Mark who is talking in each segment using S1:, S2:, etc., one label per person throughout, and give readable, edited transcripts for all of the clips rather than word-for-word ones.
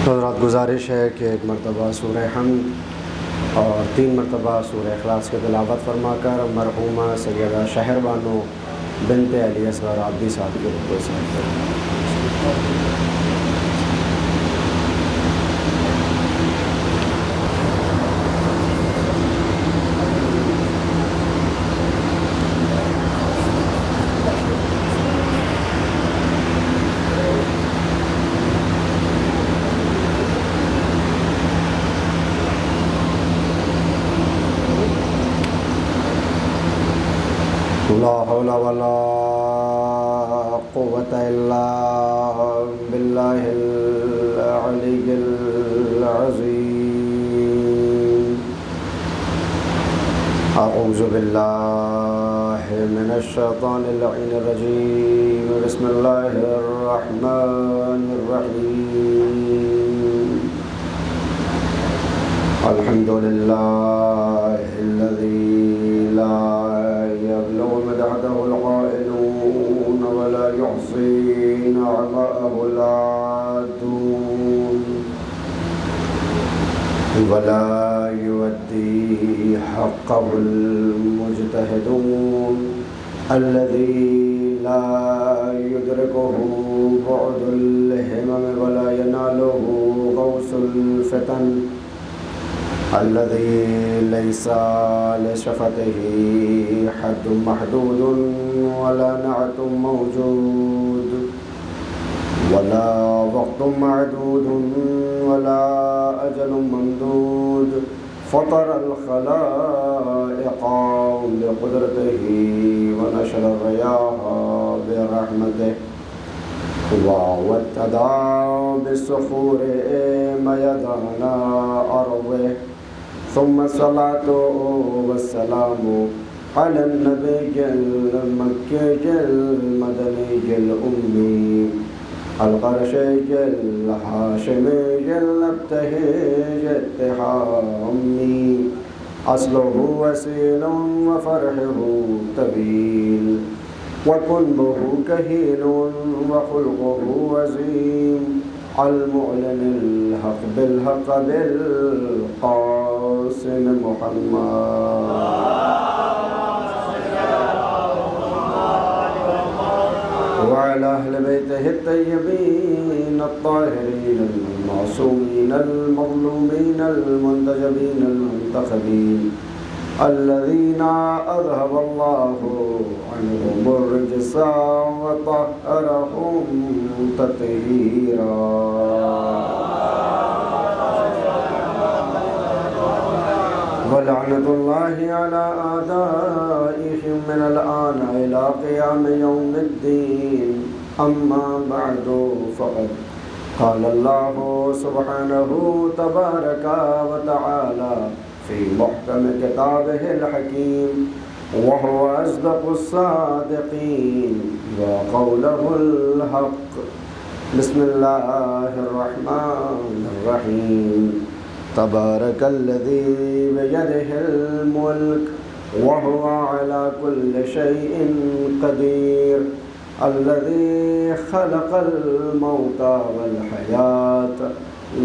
S1: حضرات گزارش ہے کہ ایک مرتبہ سورہ حمد اور 3 مرتبہ سورہ اخلاص کی تلاوت فرما کر مرحومہ سیدہ شہر بانو بنت علی اصغر عابدی صاحب کے رتبے سے لا حول ولا قوة إلا بالله العلي العظيم. أعوذ بالله من الشيطان اللعين الرجيم. بسم الله الرحمن الرحيم. الحمد لله الذي لا يبلغ مدحته القائلون ولا يحصي نعماءه العادون ولا يؤدي حقه المجتهدون الذي لا يدركه بعد الهمم ولا يناله غوث الفتن الذي ليس لشفته حد محدود ولا نعت موجود ولا وقت معدود ولا أجل ممدود فطر الخلائق بقدرته ونشر الرياح برحمته وابتدى بالصخور ميدان أرضه ثم الصلاة والسلام على النبي المكي المدني الأمي القرشي الهاشمي الابتهيج التحامي أصله وسيل وفرحه طويل وكنبه كهيل وخلقه وزين المعلن الحق بالحق بالقاسم محمد وعلى أهل بيته الطيبين الطاهرين المعصومين المظلومين المنتجبين المنتخبين الذين أذهب الله عنهم الرجس وطهرهم تطهيرا ولعنة الله على أعدائهم من الآن إلى قيام يوم الدين. أما بعد فقد قال الله سبحانه تبارك وتعالى في محكم كتابه الحكيم وهو أصدق الصادقين وقوله الحق. بسم الله الرحمن الرحيم. تبارك الذي بيده الملك وهو على كل شيء قدير الذي خلق الموت والحياة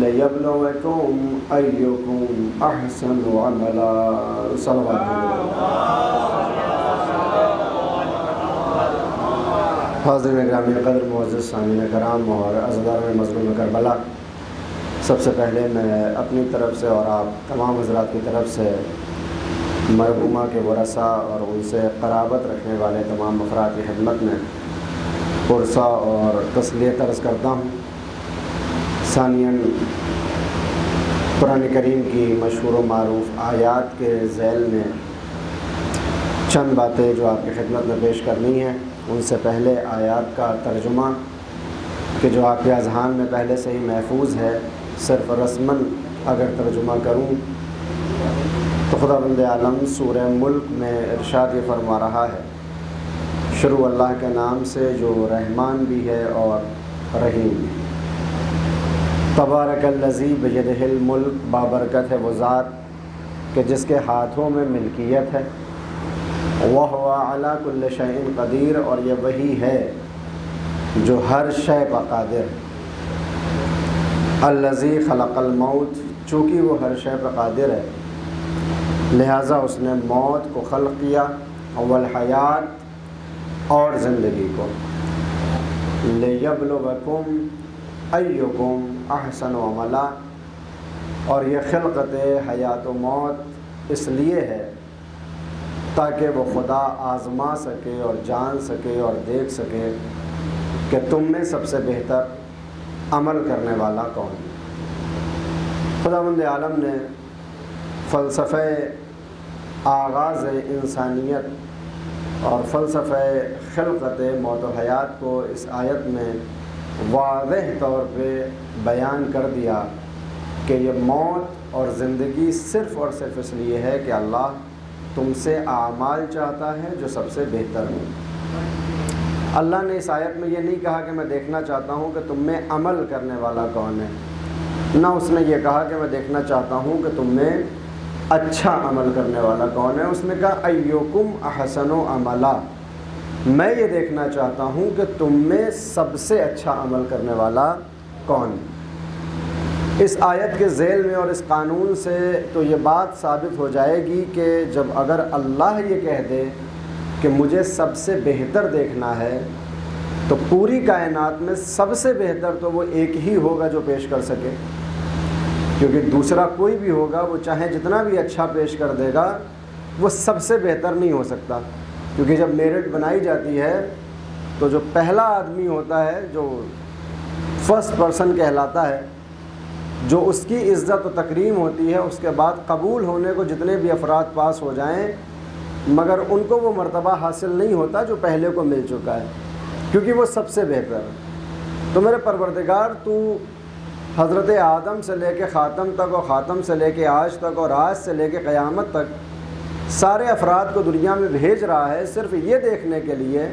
S1: ليبلوكم أيكم أحسن عملا. صلوات حاضرین گرامی قدر معزز سامعین کرام اور عزاداران مظلوم کربلا، سب سے پہلے میں اپنی طرف سے اور آپ تمام حضرات کی طرف سے مرحومہ کے ورثاء اور ان سے قرابت رکھنے والے تمام افراد کی خدمت میں پرسہ اور تسلیت عرض کرتا ہوں. ثانیاً قرآن کریم کی مشہور و معروف آیات کے ذیل میں چند باتیں جو آپ کی خدمت میں پیش کرنی ہیں. ان سے پہلے آیات کا ترجمہ کہ جو آپ کے اذہان میں پہلے سے ہی محفوظ ہے، صرف رسماً اگر ترجمہ کروں تو خداوند عالم سورہ ملک میں ارشاد یہ فرما رہا ہے، شروع اللہ کے نام سے جو رحمان بھی ہے اور رحیم بھی. تبارک الذی بیدہ الملک، بابرکت ہے وہ ذات کہ جس کے ہاتھوں میں ملکیت ہے. وَهُوَ عَلَى كُلِّ شَيْءٍ قدیر، اور یہ وہی ہے جو ہر شے پر قادر ہے. الذی خلق الموت، چونکہ وہ ہر شے پر قادر ہے لہٰذا اس نے موت کو خلق کیا، والحیات اور زندگی کو، لیبلوکم ایکم احسن عملا، اور یہ خلقت حیات و موت اس لیے ہے تاکہ وہ خدا آزما سکے اور جان سکے اور دیکھ سکے کہ تم میں سب سے بہتر عمل کرنے والا کون ہے۔ خداوند عالم نے فلسفہ آغاز انسانیت اور فلسفہ خلقت موت و حیات کو اس آیت میں واضح طور پہ بیان کر دیا کہ یہ موت اور زندگی صرف اور صرف اس لیے ہے کہ اللہ تم سے اعمال چاہتا ہے جو سب سے بہتر ہوں۔ اللہ نے اس آیت میں یہ نہیں کہا کہ میں دیکھنا چاہتا ہوں کہ تم میں عمل کرنے والا کون ہے، نہ اس نے یہ کہا کہ میں دیکھنا چاہتا ہوں کہ تم میں اچھا عمل کرنے والا کون ہے، اس نے کہا ایکم احسن عملا، میں یہ دیکھنا چاہتا ہوں کہ تم میں سب سے اچھا عمل کرنے والا کون ہے۔ اس آیت کے ذیل میں اور اس قانون سے تو یہ بات ثابت ہو جائے گی کہ جب اگر اللہ یہ کہہ دے کہ مجھے سب سے بہتر دیکھنا ہے تو پوری کائنات میں سب سے بہتر تو وہ ایک ہی ہوگا جو پیش کر سکے، کیونکہ دوسرا کوئی بھی ہوگا وہ چاہے جتنا بھی اچھا پیش کر دے گا وہ سب سے بہتر نہیں ہو سکتا، کیونکہ جب میرٹ بنائی جاتی ہے تو جو پہلا آدمی ہوتا ہے جو فرسٹ پرسن کہلاتا ہے، جو اس کی عزت و تکریم ہوتی ہے، اس کے بعد قبول ہونے کو جتنے بھی افراد پاس ہو جائیں مگر ان کو وہ مرتبہ حاصل نہیں ہوتا جو پہلے کو مل چکا ہے، کیونکہ وہ سب سے بہتر ہے۔ تو میرے پروردگار تو حضرت آدم سے لے کے خاتم تک اور خاتم سے لے کے آج تک اور آج سے لے کے قیامت تک سارے افراد کو دنیا میں بھیج رہا ہے صرف یہ دیکھنے کے لیے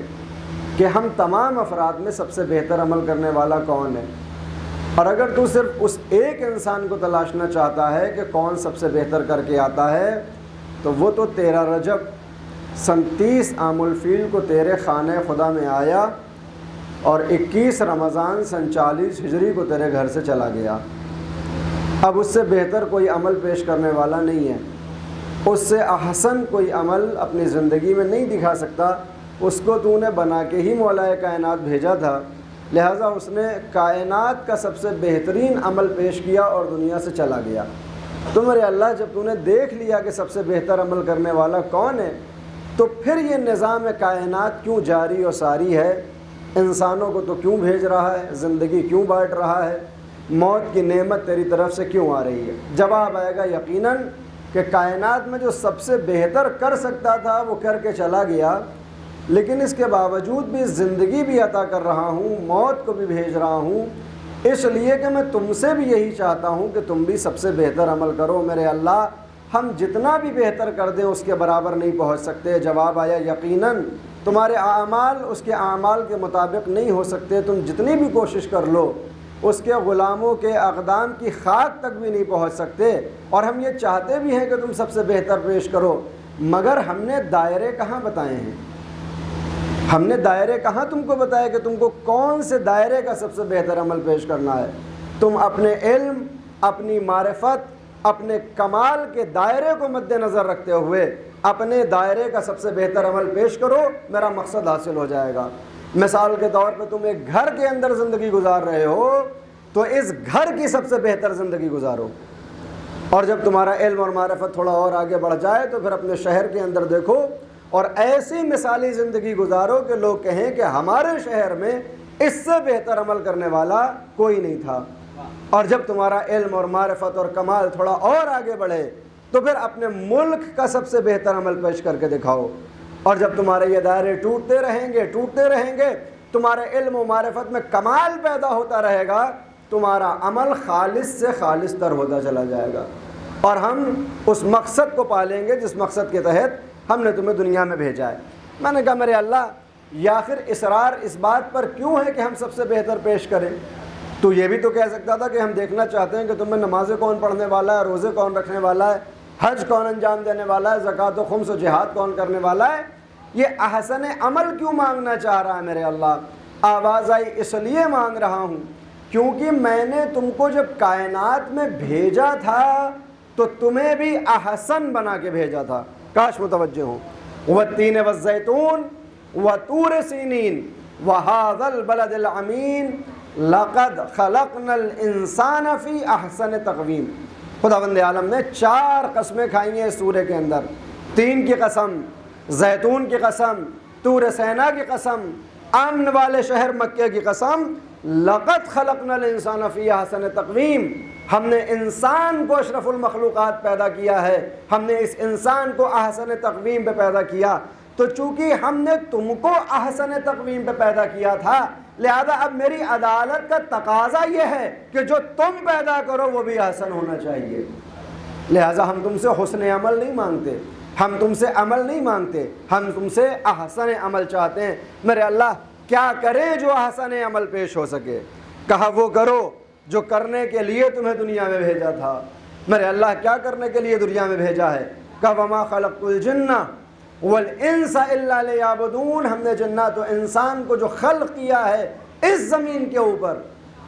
S1: کہ ہم تمام افراد میں سب سے بہتر عمل کرنے والا کون ہے۔ اور اگر تو صرف اس ایک انسان کو تلاشنا چاہتا ہے کہ کون سب سے بہتر کر کے آتا ہے تو وہ تو 13 رجب سن 30 عام الفیل کو تیرے خانہ خدا میں آیا اور 21 رمضان سن 40 ہجری کو تیرے گھر سے چلا گیا۔ اب اس سے بہتر کوئی عمل پیش کرنے والا نہیں ہے، اس سے احسن کوئی عمل اپنی زندگی میں نہیں دکھا سکتا، اس کو تو نے بنا کے ہی مولا کائنات بھیجا تھا، لہٰذا اس نے کائنات کا سب سے بہترین عمل پیش کیا اور دنیا سے چلا گیا۔ تو میرے اللہ جب تو نے دیکھ لیا کہ سب سے بہتر عمل کرنے والا کون ہے تو پھر یہ نظام کائنات کیوں جاری و ساری ہے، انسانوں کو تو کیوں بھیج رہا ہے، زندگی کیوں بانٹ رہا ہے، موت کی نعمت تیری طرف سے کیوں آ رہی ہے؟ جواب آئے گا یقیناً کہ کائنات میں جو سب سے بہتر کر سکتا تھا وہ کر کے چلا گیا، لیکن اس کے باوجود بھی زندگی بھی عطا کر رہا ہوں، موت کو بھی بھیج رہا ہوں، اس لیے کہ میں تم سے بھی یہی چاہتا ہوں کہ تم بھی سب سے بہتر عمل کرو۔ میرے اللہ ہم جتنا بھی بہتر کر دیں اس کے برابر نہیں پہنچ سکتے۔ جواب آیا یقیناً تمہارے اعمال اس کے اعمال کے مطابق نہیں ہو سکتے، تم جتنی بھی کوشش کر لو اس کے غلاموں کے اقدام کی خاک تک بھی نہیں پہنچ سکتے، اور ہم یہ چاہتے بھی ہیں کہ تم سب سے بہتر پیش کرو، مگر ہم نے دائرے کہاں بتائے ہیں؟ ہم نے دائرے کہاں تم کو بتایا کہ تم کو کون سے دائرے کا سب سے بہتر عمل پیش کرنا ہے؟ تم اپنے علم، اپنی معرفت، اپنے کمال کے دائرے کو مد نظر رکھتے ہوئے اپنے دائرے کا سب سے بہتر عمل پیش کرو، میرا مقصد حاصل ہو جائے گا۔ مثال کے طور پہ تم ایک گھر کے اندر زندگی گزار رہے ہو تو اس گھر کی سب سے بہتر زندگی گزارو، اور جب تمہارا علم اور معرفت تھوڑا اور آگے بڑھ جائے تو پھر اپنے شہر کے اندر دیکھو اور ایسی مثالی زندگی گزارو کہ لوگ کہیں کہ ہمارے شہر میں اس سے بہتر عمل کرنے والا کوئی نہیں تھا۔ اور جب تمہارا علم اور معرفت اور کمال تھوڑا اور آگے بڑھے تو پھر اپنے ملک کا سب سے بہتر عمل پیش کر کے دکھاؤ، اور جب تمہارے یہ دائرے ٹوٹتے رہیں گے تمہارے علم و معرفت میں کمال پیدا ہوتا رہے گا، تمہارا عمل خالص سے خالص تر ہوتا چلا جائے گا، اور ہم اس مقصد کو پالیں گے جس مقصد کے تحت ہم نے تمہیں دنیا میں بھیجا ہے۔ میں نے کہا میرے اللہ یا آخر اصرار اس بات پر کیوں ہے کہ ہم سب سے بہتر پیش کریں؟ تو یہ بھی تو کہہ سکتا تھا کہ ہم دیکھنا چاہتے ہیں کہ تمہیں نمازیں کون پڑھنے والا ہے، روزے کون رکھنے والا ہے، حج کون انجام دینے والا ہے، زکوٰۃ و خمس و جہاد کون کرنے والا ہے۔ یہ احسن عمل کیوں مانگنا چاہ رہا ہے میرے اللہ؟ آواز آئی اس لیے مانگ رہا ہوں کیونکہ میں نے تم کو جب کائنات میں بھیجا تھا تو تمہیں بھی احسن بنا کے بھیجا تھا. کاش متوجہ ہوں. والتین والزیتون وطور سینین وہذا البلد الامین لقد خلقنا الانسان فی احسن تقویم. خداوند عالم نے 4 قسمیں کھائی ہیں اس سورے کے اندر. تین کی قسم، زیتون کی قسم، طور سینا کی قسم، امن والے شہر مکہ کی قسم. لقد خلقنا الانسان فی احسن تقویم. ہم نے انسان کو اشرف المخلوقات پیدا کیا ہے، ہم نے اس انسان کو احسن تقویم پہ پیدا کیا. تو چونکہ ہم نے تم کو احسن تقویم پہ پیدا کیا تھا، لہذا اب میری عدالت کا تقاضا یہ ہے کہ جو تم پیدا کرو وہ بھی احسن ہونا چاہیے. لہذا ہم تم سے حسن عمل نہیں مانگتے، ہم تم سے عمل نہیں مانگتے، ہم تم سے احسن عمل چاہتے ہیں. میرے اللہ کیا کریں جو احسن عمل پیش ہو سکے؟ کہا وہ کرو جو کرنے کے لیے تمہیں دنیا میں بھیجا تھا. میرے اللہ کیا کرنے کے لیے دنیا میں بھیجا ہے؟ کہا وما خلقت الجن والانس الا لیعبدون. ہم نے جنات و انسان کو جو خلق کیا ہے اس زمین کے اوپر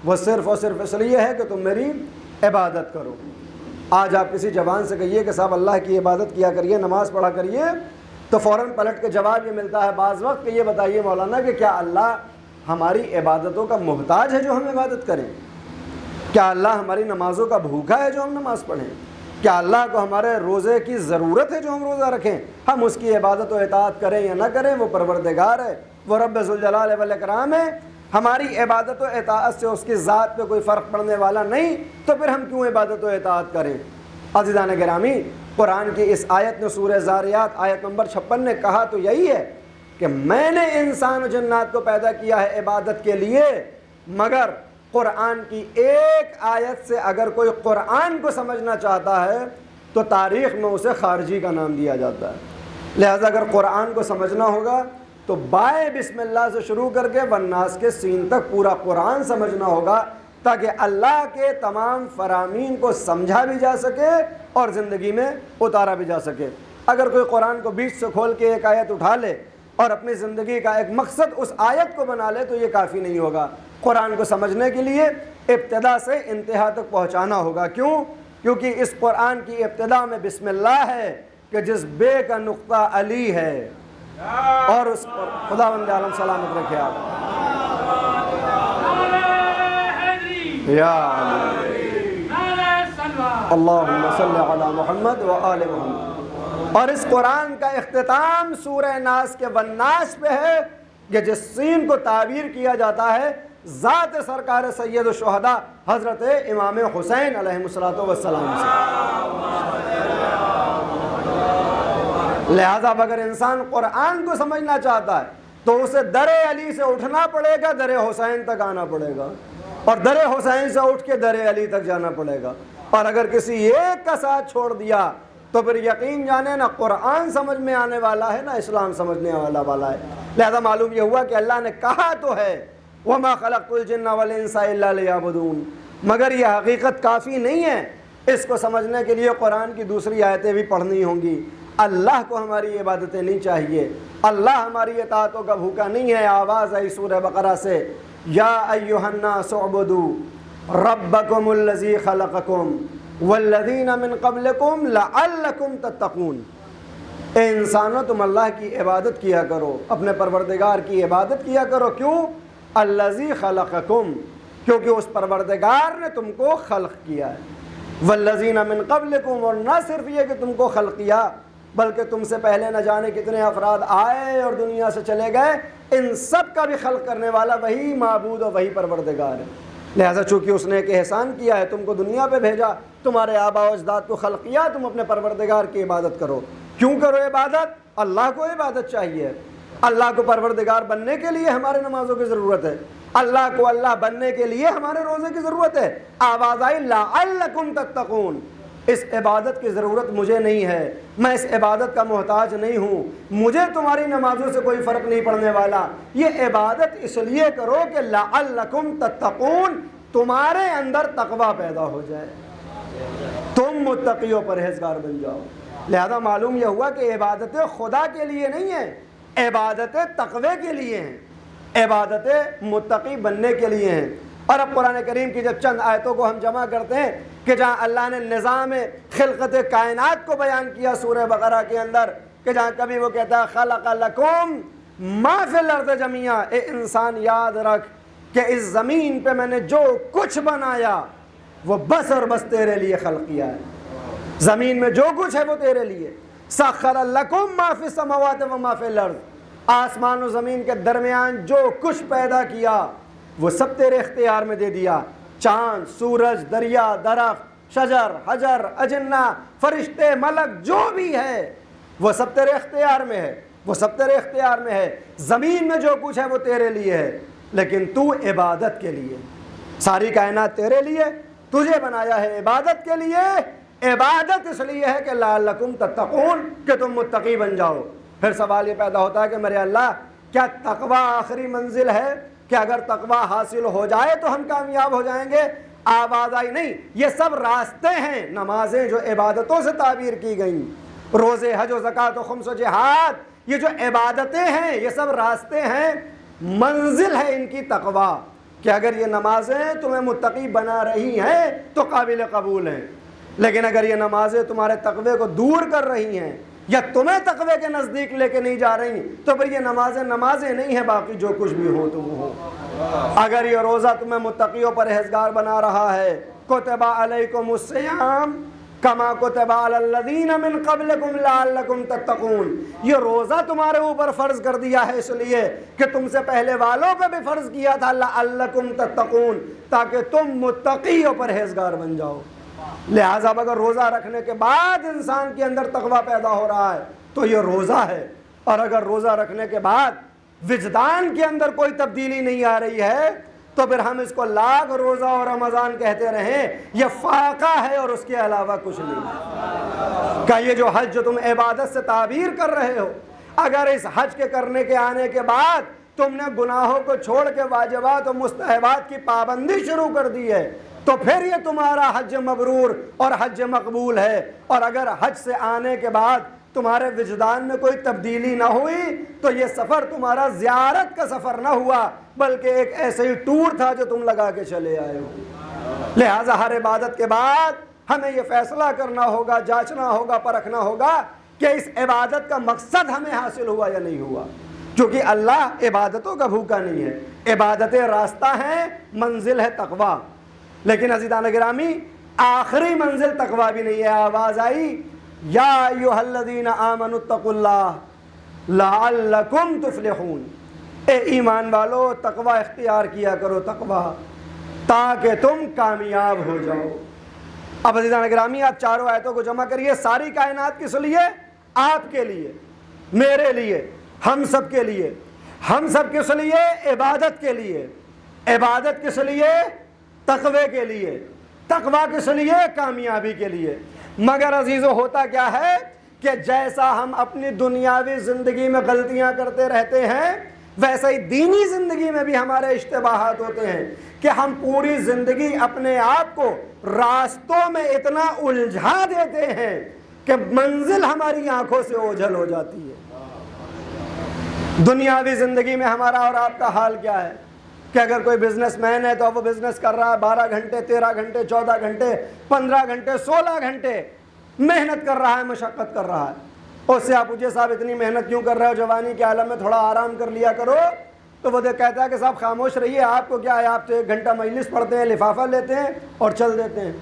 S1: وہ صرف اور صرف اس لیے ہے کہ تم میری عبادت کرو. آج آپ کسی جوان سے کہیے کہ صاحب اللہ کی عبادت کیا کریے، نماز پڑھا کریے، تو فوراً پلٹ کے جواب یہ ملتا ہے بعض وقت کہ یہ بتائیے مولانا کہ کیا اللہ ہماری عبادتوں کا محتاج ہے جو ہم عبادت کریں؟ کیا اللہ ہماری نمازوں کا بھوکا ہے جو ہم نماز پڑھیں؟ کیا اللہ کو ہمارے روزے کی ضرورت ہے جو ہم روزہ رکھیں؟ ہم اس کی عبادت و اطاعت کریں یا نہ کریں وہ پروردگار ہے، وہ رب ذوالجلال والاکرام ہے. ہماری عبادت و اطاعت سے اس کی ذات پہ کوئی فرق پڑنے والا نہیں، تو پھر ہم کیوں عبادت و اطاعت کریں؟ عزیزان گرامی، قرآن کی اس آیت نے سورہ زاریات آیت نمبر 56 نے کہا تو یہی ہے کہ میں نے انسان و جنات کو پیدا کیا ہے عبادت کے لیے. مگر قرآن کی ایک آیت سے اگر کوئی قرآن کو سمجھنا چاہتا ہے تو تاریخ میں اسے خارجی کا نام دیا جاتا ہے. لہذا اگر قرآن کو سمجھنا ہوگا تو بائے بسم اللہ سے شروع کر کے والناس کے سین تک پورا قرآن سمجھنا ہوگا تاکہ اللہ کے تمام فرامین کو سمجھا بھی جا سکے اور زندگی میں اتارا بھی جا سکے. اگر کوئی قرآن کو بیچ سے کھول کے ایک آیت اٹھا لے اور اپنی زندگی کا ایک مقصد اس آیت کو بنا لے تو یہ کافی نہیں ہوگا. قرآن کو سمجھنے کے لیے ابتدا سے انتہا تک پہنچانا ہوگا. کیوں؟ کیونکہ اس قرآن کی ابتدا میں بسم اللہ ہے کہ جس بے کا نقطہ علی ہے، اور اس پر خداوند عالم سلامت رکھے آپ. یا اللہم صلی علی محمد و آل محمد. اور اس قرآن کا اختتام سورہ ناس کے والناس پہ ہے کہ جس سین کو تعبیر کیا جاتا ہے ذات سرکار سید الشہداء حضرت امام حسین علیہ السلام سے. لہذا اگر انسان قرآن کو سمجھنا چاہتا ہے تو اسے در علی سے اٹھنا پڑے گا، در حسین تک آنا پڑے گا، اور در حسین سے اٹھ کے در علی تک جانا پڑے گا. اور اگر کسی ایک کا ساتھ چھوڑ دیا تو پھر یقین جانے نہ قرآن سمجھ میں آنے والا ہے نہ اسلام سمجھنے والا ہے. لہذا معلوم یہ ہوا کہ اللہ نے کہا تو ہے وَمَا خَلَقْتُ الْجِنَّ وَالْإِنسَ إِلَّا لِيَعْبُدُونَ، مگر یہ حقیقت کافی نہیں ہے. اس کو سمجھنے کے لیے قرآن کی دوسری آیتیں بھی پڑھنی ہوں گی. اللہ کو ہماری عبادتیں نہیں چاہیے، اللہ ہماری اطاعتوں کا بھوکا نہیں ہے. آواز آئی سورہ بقرہ سے یا ایھا الناس اعبدوا ربکم الذی خلقکم والذین من قبلکم لعلکم تتقون. اے انسانوں تم اللہ کی عبادت کیا کرو، اپنے پروردگار کی عبادت کیا کرو. کیوں؟ الذی خلقکم، کیونکہ اس پروردگار نے تم کو خلق کیا ہے. والذین من قبلکم، اور نہ صرف یہ کہ تم کو خلق کیا بلکہ تم سے پہلے نہ جانے کتنے افراد آئے اور دنیا سے چلے گئے، ان سب کا بھی خلق کرنے والا وہی معبود اور وہی پروردگار ہے. لہذا چونکہ اس نے ایک احسان کیا ہے، تم کو دنیا پہ بھیجا، تمہارے آباء و اجداد کو خلق کیا، تم اپنے پروردگار کی عبادت کرو. کیوں کرو عبادت؟ اللہ کو عبادت چاہیے. اللہ کو پروردگار بننے کے لیے ہمارے نمازوں کی ضرورت ہے، اللہ کو اللہ بننے کے لیے ہمارے روزے کی ضرورت ہے. آواز آئی لعلکم تتقون. اس عبادت کی ضرورت مجھے نہیں ہے، میں اس عبادت کا محتاج نہیں ہوں، مجھے تمہاری نمازوں سے کوئی فرق نہیں پڑنے والا. یہ عبادت اس لیے کرو کہ لعلکم تتقون، تمہارے اندر تقوی پیدا ہو جائے، تم متقی و پرہیزگار بن جاؤ. لہذا معلوم یہ ہوا کہ عبادتیں خدا کے لیے نہیں ہیں، عبادتیں تقوی کے لیے ہیں، عبادتیں متقی بننے کے لیے ہیں. اور اب قرآن کریم کی جب چند آیتوں کو ہم جمع کرتے ہیں کہ جہاں اللہ نے نظام خلقت کائنات کو بیان کیا سورہ بقرہ کے اندر، کہ جہاں کبھی وہ کہتا ہے خلق لکم ما فی الارض جمیعا، اے انسان یاد رکھ کہ اس زمین پہ میں نے جو کچھ بنایا وہ بس اور بس تیرے لیے خلق کیا ہے. زمین میں جو کچھ ہے وہ تیرے لیے. سخر لکم ما فی السماوات و ما فی الارض، آسمان و زمین کے درمیان جو کچھ پیدا کیا وہ سب تیرے اختیار میں دے دیا. چاند، سورج، دریا، درخت، شجر، حجر، اجنہ، فرشتے، ملک، جو بھی ہے وہ سب تیرے اختیار میں ہے، وہ سب تیرے اختیار میں ہے. زمین میں جو کچھ ہے وہ تیرے لیے ہے، لیکن تو عبادت کے لیے. ساری کائنات تیرے لیے، تجھے بنایا ہے عبادت کے لیے. عبادت اس لیے ہے کہ لعلکم تتقون، کہ تم متقی بن جاؤ. پھر سوال یہ پیدا ہوتا ہے کہ میرے اللہ کیا تقوی آخری منزل ہے کہ اگر تقوی حاصل ہو جائے تو ہم کامیاب ہو جائیں گے؟ آواز آئی نہیں. یہ سب راستے ہیں. نمازیں جو عبادتوں سے تعبیر کی گئیں، روزے، حج و زکوٰۃ و خمس و جہاد، یہ جو عبادتیں ہیں یہ سب راستے ہیں. منزل ہے ان کی تقوی، کہ اگر یہ نمازیں تمہیں متقی بنا رہی ہیں تو قابل قبول ہیں، لیکن اگر یہ نمازیں تمہارے تقوی کو دور کر رہی ہیں یا تمہیں تقوی کے نزدیک لے کے نہیں جا رہی تو پھر یہ نمازیں نہیں ہیں، باقی جو کچھ بھی ہو تو وہ ہو. اگر یہ روزہ تمہیں متقی و پرہیزگار بنا رہا ہے، کتب علیکم الصیام کما کتب علی الذین من قبلکم لعلکم تتقون، یہ روزہ تمہارے اوپر فرض کر دیا ہے اس لیے کہ تم سے پہلے والوں پہ بھی فرض کیا تھا لعلکم تتقون، تاکہ تم متقی و پرہیزگار بن جاؤ. لہٰذا اگر روزہ رکھنے کے بعد انسان کے اندر تقوی پیدا ہو رہا ہے تو یہ روزہ ہے، اور اگر روزہ رکھنے کے بعد وجدان کے اندر کوئی تبدیلی نہیں آ رہی ہے تو پھر ہم اس کو لاکھ روزہ اور رمضان کہتے رہیں، یہ فاقہ ہے اور اس کے علاوہ کچھ نہیں. کہ یہ جو حج جو تم عبادت سے تعبیر کر رہے ہو، اگر اس حج کے کرنے کے آنے کے بعد تم نے گناہوں کو چھوڑ کے واجبات و مستحبات کی پابندی شروع کر دی ہے تو پھر یہ تمہارا حج مبرور اور حج مقبول ہے. اور اگر حج سے آنے کے بعد تمہارے وجدان میں کوئی تبدیلی نہ ہوئی تو یہ سفر تمہارا زیارت کا سفر نہ ہوا بلکہ ایک ایسے ہی ٹور تھا جو تم لگا کے چلے آئے ہو. لہٰذا ہر عبادت کے بعد ہمیں یہ فیصلہ کرنا ہوگا، جانچنا ہوگا، پرکھنا ہوگا کہ اس عبادت کا مقصد ہمیں حاصل ہوا یا نہیں ہوا، کیونکہ اللہ عبادتوں کا بھوکا نہیں ہے. عبادتیں راستہ ہیں، منزل ہے تقوی، لیکن عزیزان گرامی آخری منزل تقوی بھی نہیں ہے. آواز آئی یا ایھا الذین آمنوا اتقوا اللہ لعلکم تفلحون، اے ایمان والو تقوی اختیار کیا کرو، تقوی، تاکہ تم کامیاب ہو جاؤ. اب عزیزان گرامی آپ چاروں آیتوں کو جمع کریے. ساری کائنات کس لیے؟ آپ کے لیے، میرے لیے، ہم سب کے لیے. ہم سب کس لیے؟ عبادت کے لیے. عبادت کس لیے؟ تقوی کے لیے. تقوی کس لیے؟ کامیابی کے لیے. مگر عزیزو ہوتا کیا ہے کہ جیسا ہم اپنی دنیاوی زندگی میں غلطیاں کرتے رہتے ہیں ویسا ہی دینی زندگی میں بھی ہمارے اشتباہات ہوتے ہیں کہ ہم پوری زندگی اپنے آپ کو راستوں میں اتنا الجھا دیتے ہیں کہ منزل ہماری آنکھوں سے اوجھل ہو جاتی ہے. دنیاوی زندگی میں ہمارا اور آپ کا حال کیا ہے کہ اگر کوئی بزنس مین ہے تو وہ بزنس کر رہا ہے 12 گھنٹے 13 گھنٹے 14 گھنٹے 15 گھنٹے 16 گھنٹے محنت کر رہا ہے، مشقت کر رہا ہے. اس سے آپ پوچھے صاحب اتنی محنت کیوں کر رہے ہو، جوانی کے عالم میں تھوڑا آرام کر لیا کرو، تو وہ کہتا ہے کہ صاحب خاموش رہیے، آپ کو کیا ہے، آپ تو 1 گھنٹہ مجلس پڑھتے ہیں، لفافہ لیتے ہیں اور چل دیتے ہیں.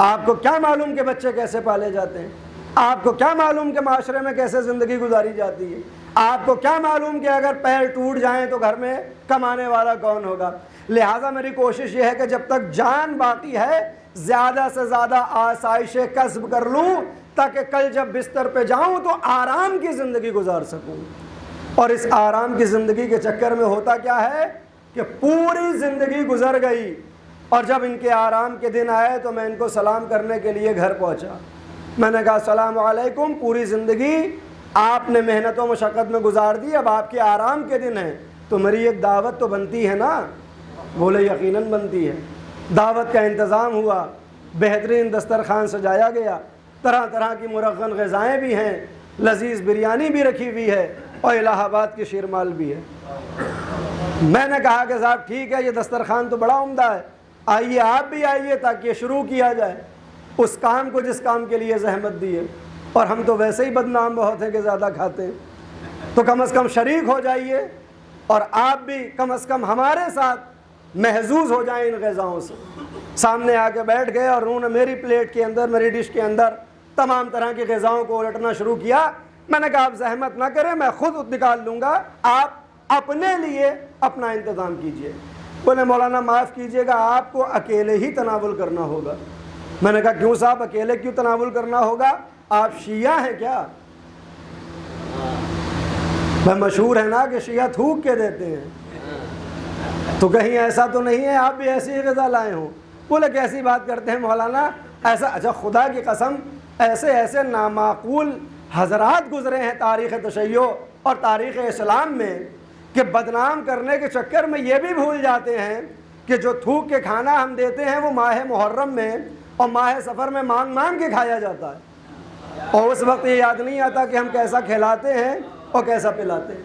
S1: آپ کو کیا معلوم کہ بچے کیسے پالے جاتے ہیں، آپ کو کیا معلوم کہ معاشرے میں کیسے زندگی گزاری جاتی ہے، آپ کو کیا معلوم کہ اگر پیر ٹوٹ جائیں تو گھر میں کمانے والا کون ہوگا. لہٰذا میری کوشش یہ ہے کہ جب تک جان باقی ہے زیادہ سے زیادہ آسائش کسب کر لوں تاکہ کل جب بستر پہ جاؤں تو آرام کی زندگی گزار سکوں. اور اس آرام کی زندگی کے چکر میں ہوتا کیا ہے کہ پوری زندگی گزر گئی اور جب ان کے آرام کے دن آئے تو میں ان کو سلام کرنے کے لیے گھر پہنچا. میں نے کہا السلام علیکم، پوری زندگی آپ نے محنت و مشقت میں گزار دی، اب آپ کے آرام کے دن ہیں تو میری ایک دعوت تو بنتی ہے نا. بولے یقیناً بنتی ہے. دعوت کا انتظام ہوا، بہترین دسترخوان سجایا گیا، طرح طرح کی مرغن غذائیں بھی ہیں، لذیذ بریانی بھی رکھی ہوئی ہے اور الہ آباد کی شیرمال بھی ہے. میں نے کہا کہ صاحب ٹھیک ہے، یہ دسترخوان تو بڑا عمدہ ہے، آئیے آپ بھی آئیے تاکہ یہ شروع کیا جائے اس کام کو جس کام کے لیے زحمت دی ہے، اور ہم تو ویسے ہی بدنام بہت ہیں کہ زیادہ کھاتے ہیں، تو کم از کم شریک ہو جائیے اور آپ بھی کم از کم ہمارے ساتھ محظوظ ہو جائیں ان غذاؤں سے۔ سامنے آ کے بیٹھ گئے اور انہوں نے میری پلیٹ کے اندر، میری ڈش کے اندر تمام طرح کی غذاؤں کو الٹنا شروع کیا۔ میں نے کہا آپ زحمت نہ کریں، میں خود نکال لوں گا، آپ اپنے لیے اپنا انتظام کیجئے۔ بولے مولانا معاف کیجئے گا، آپ کو اکیلے ہی تناول کرنا ہوگا۔ میں نے کہا کیوں صاحب اکیلے کیوں تناول کرنا ہوگا، آپ شیعہ ہیں کیا؟ میں مشہور ہے نا کہ شیعہ تھوک کے دیتے ہیں، تو کہیں ایسا تو نہیں ہے آپ بھی ایسی غذا لائے ہوں؟ بولے کیسی بات کرتے ہیں مولانا، ایسا؟ اچھا خدا کی قسم ایسے ایسے نامعقول حضرات گزرے ہیں تاریخ تشیع اور تاریخ اسلام میں کہ بدنام کرنے کے چکر میں یہ بھی بھول جاتے ہیں کہ جو تھوک کے کھانا ہم دیتے ہیں وہ ماہ محرم میں اور ماہ سفر میں مانگ مانگ کے کھایا جاتا ہے، اور اس وقت یہ یاد نہیں آتا کہ ہم کیسا کھلاتے ہیں اور کیسا پلاتے ہیں۔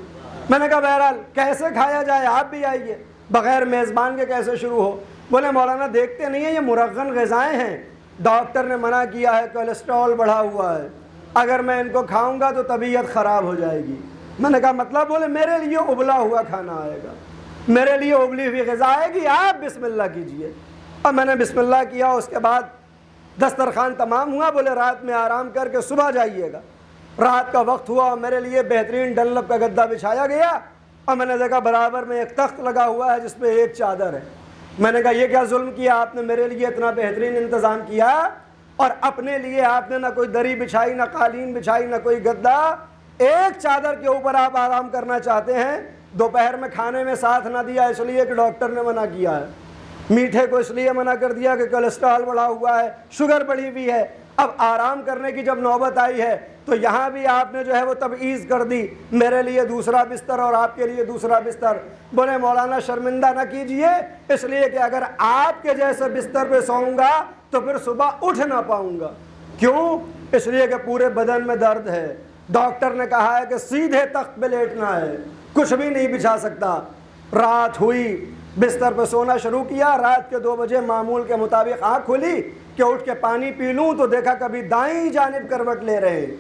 S1: میں نے کہا بہرحال کیسے کھایا جائے، آپ بھی آئیے، بغیر میزبان کے کیسے شروع ہو؟ بولے مولانا دیکھتے نہیں ہیں یہ مرغن غذائیں ہیں، ڈاکٹر نے منع کیا ہے، کولیسٹرول بڑھا ہوا ہے، اگر میں ان کو کھاؤں گا تو طبیعت خراب ہو جائے گی۔ میں نے کہا مطلب؟ بولے میرے لیے ابلا ہوا کھانا آئے گا، میرے لیے ابلی ہوئی غذا آئے گی، آپ بسم اللہ کیجئے۔ اب میں نے بسم اللہ کیا، اس کے بعد دسترخوان تمام ہوا۔ بولے رات میں آرام کر کے صبح جائیے گا۔ رات کا وقت ہوا اور میرے لیے بہترین ڈنلپ کا گدا بچھایا گیا، اور میں نے دیکھا برابر میں ایک تخت لگا ہوا ہے جس پہ ایک چادر ہے۔ میں نے کہا یہ کیا ظلم کیا آپ نے، میرے لیے اتنا بہترین انتظام کیا اور اپنے لیے آپ نے نہ کوئی دری بچھائی، نہ قالین بچھائی، نہ کوئی گدا، ایک چادر کے اوپر آپ آرام کرنا چاہتے ہیں۔ دوپہر میں کھانے میں ساتھ نہ دیا اس لیے کہ ڈاکٹر نے منع کیا ہے، میٹھے کو اس لیے منع کر دیا کہ کولیسٹرول بڑھا ہوا ہے، شوگر بڑھی ہوئی ہے۔ اب آرام کرنے کی جب نوبت آئی ہے تو یہاں بھی آپ نے جو ہے وہ تبعیض کر دی، میرے لیے دوسرا بستر اور آپ کے لیے دوسرا بستر۔ بولے مولانا شرمندہ نہ کیجئے، اس لیے کہ اگر آپ کے جیسے بستر پہ سوؤں گا تو پھر صبح اٹھ نہ پاؤں گا۔ کیوں؟ اس لیے کہ پورے بدن میں درد ہے، ڈاکٹر نے کہا ہے کہ سیدھے تخت پہ لیٹنا ہے، کچھ بھی نہیں بچھا سکتا۔ رات ہوئی، بستر پہ سونا شروع کیا، رات کے 2 بجے معمول کے مطابق آنکھ کھلی کہ اٹھ کے پانی پی لوں تو دیکھا کبھی دائیں جانب کروٹ لے رہے ہیں،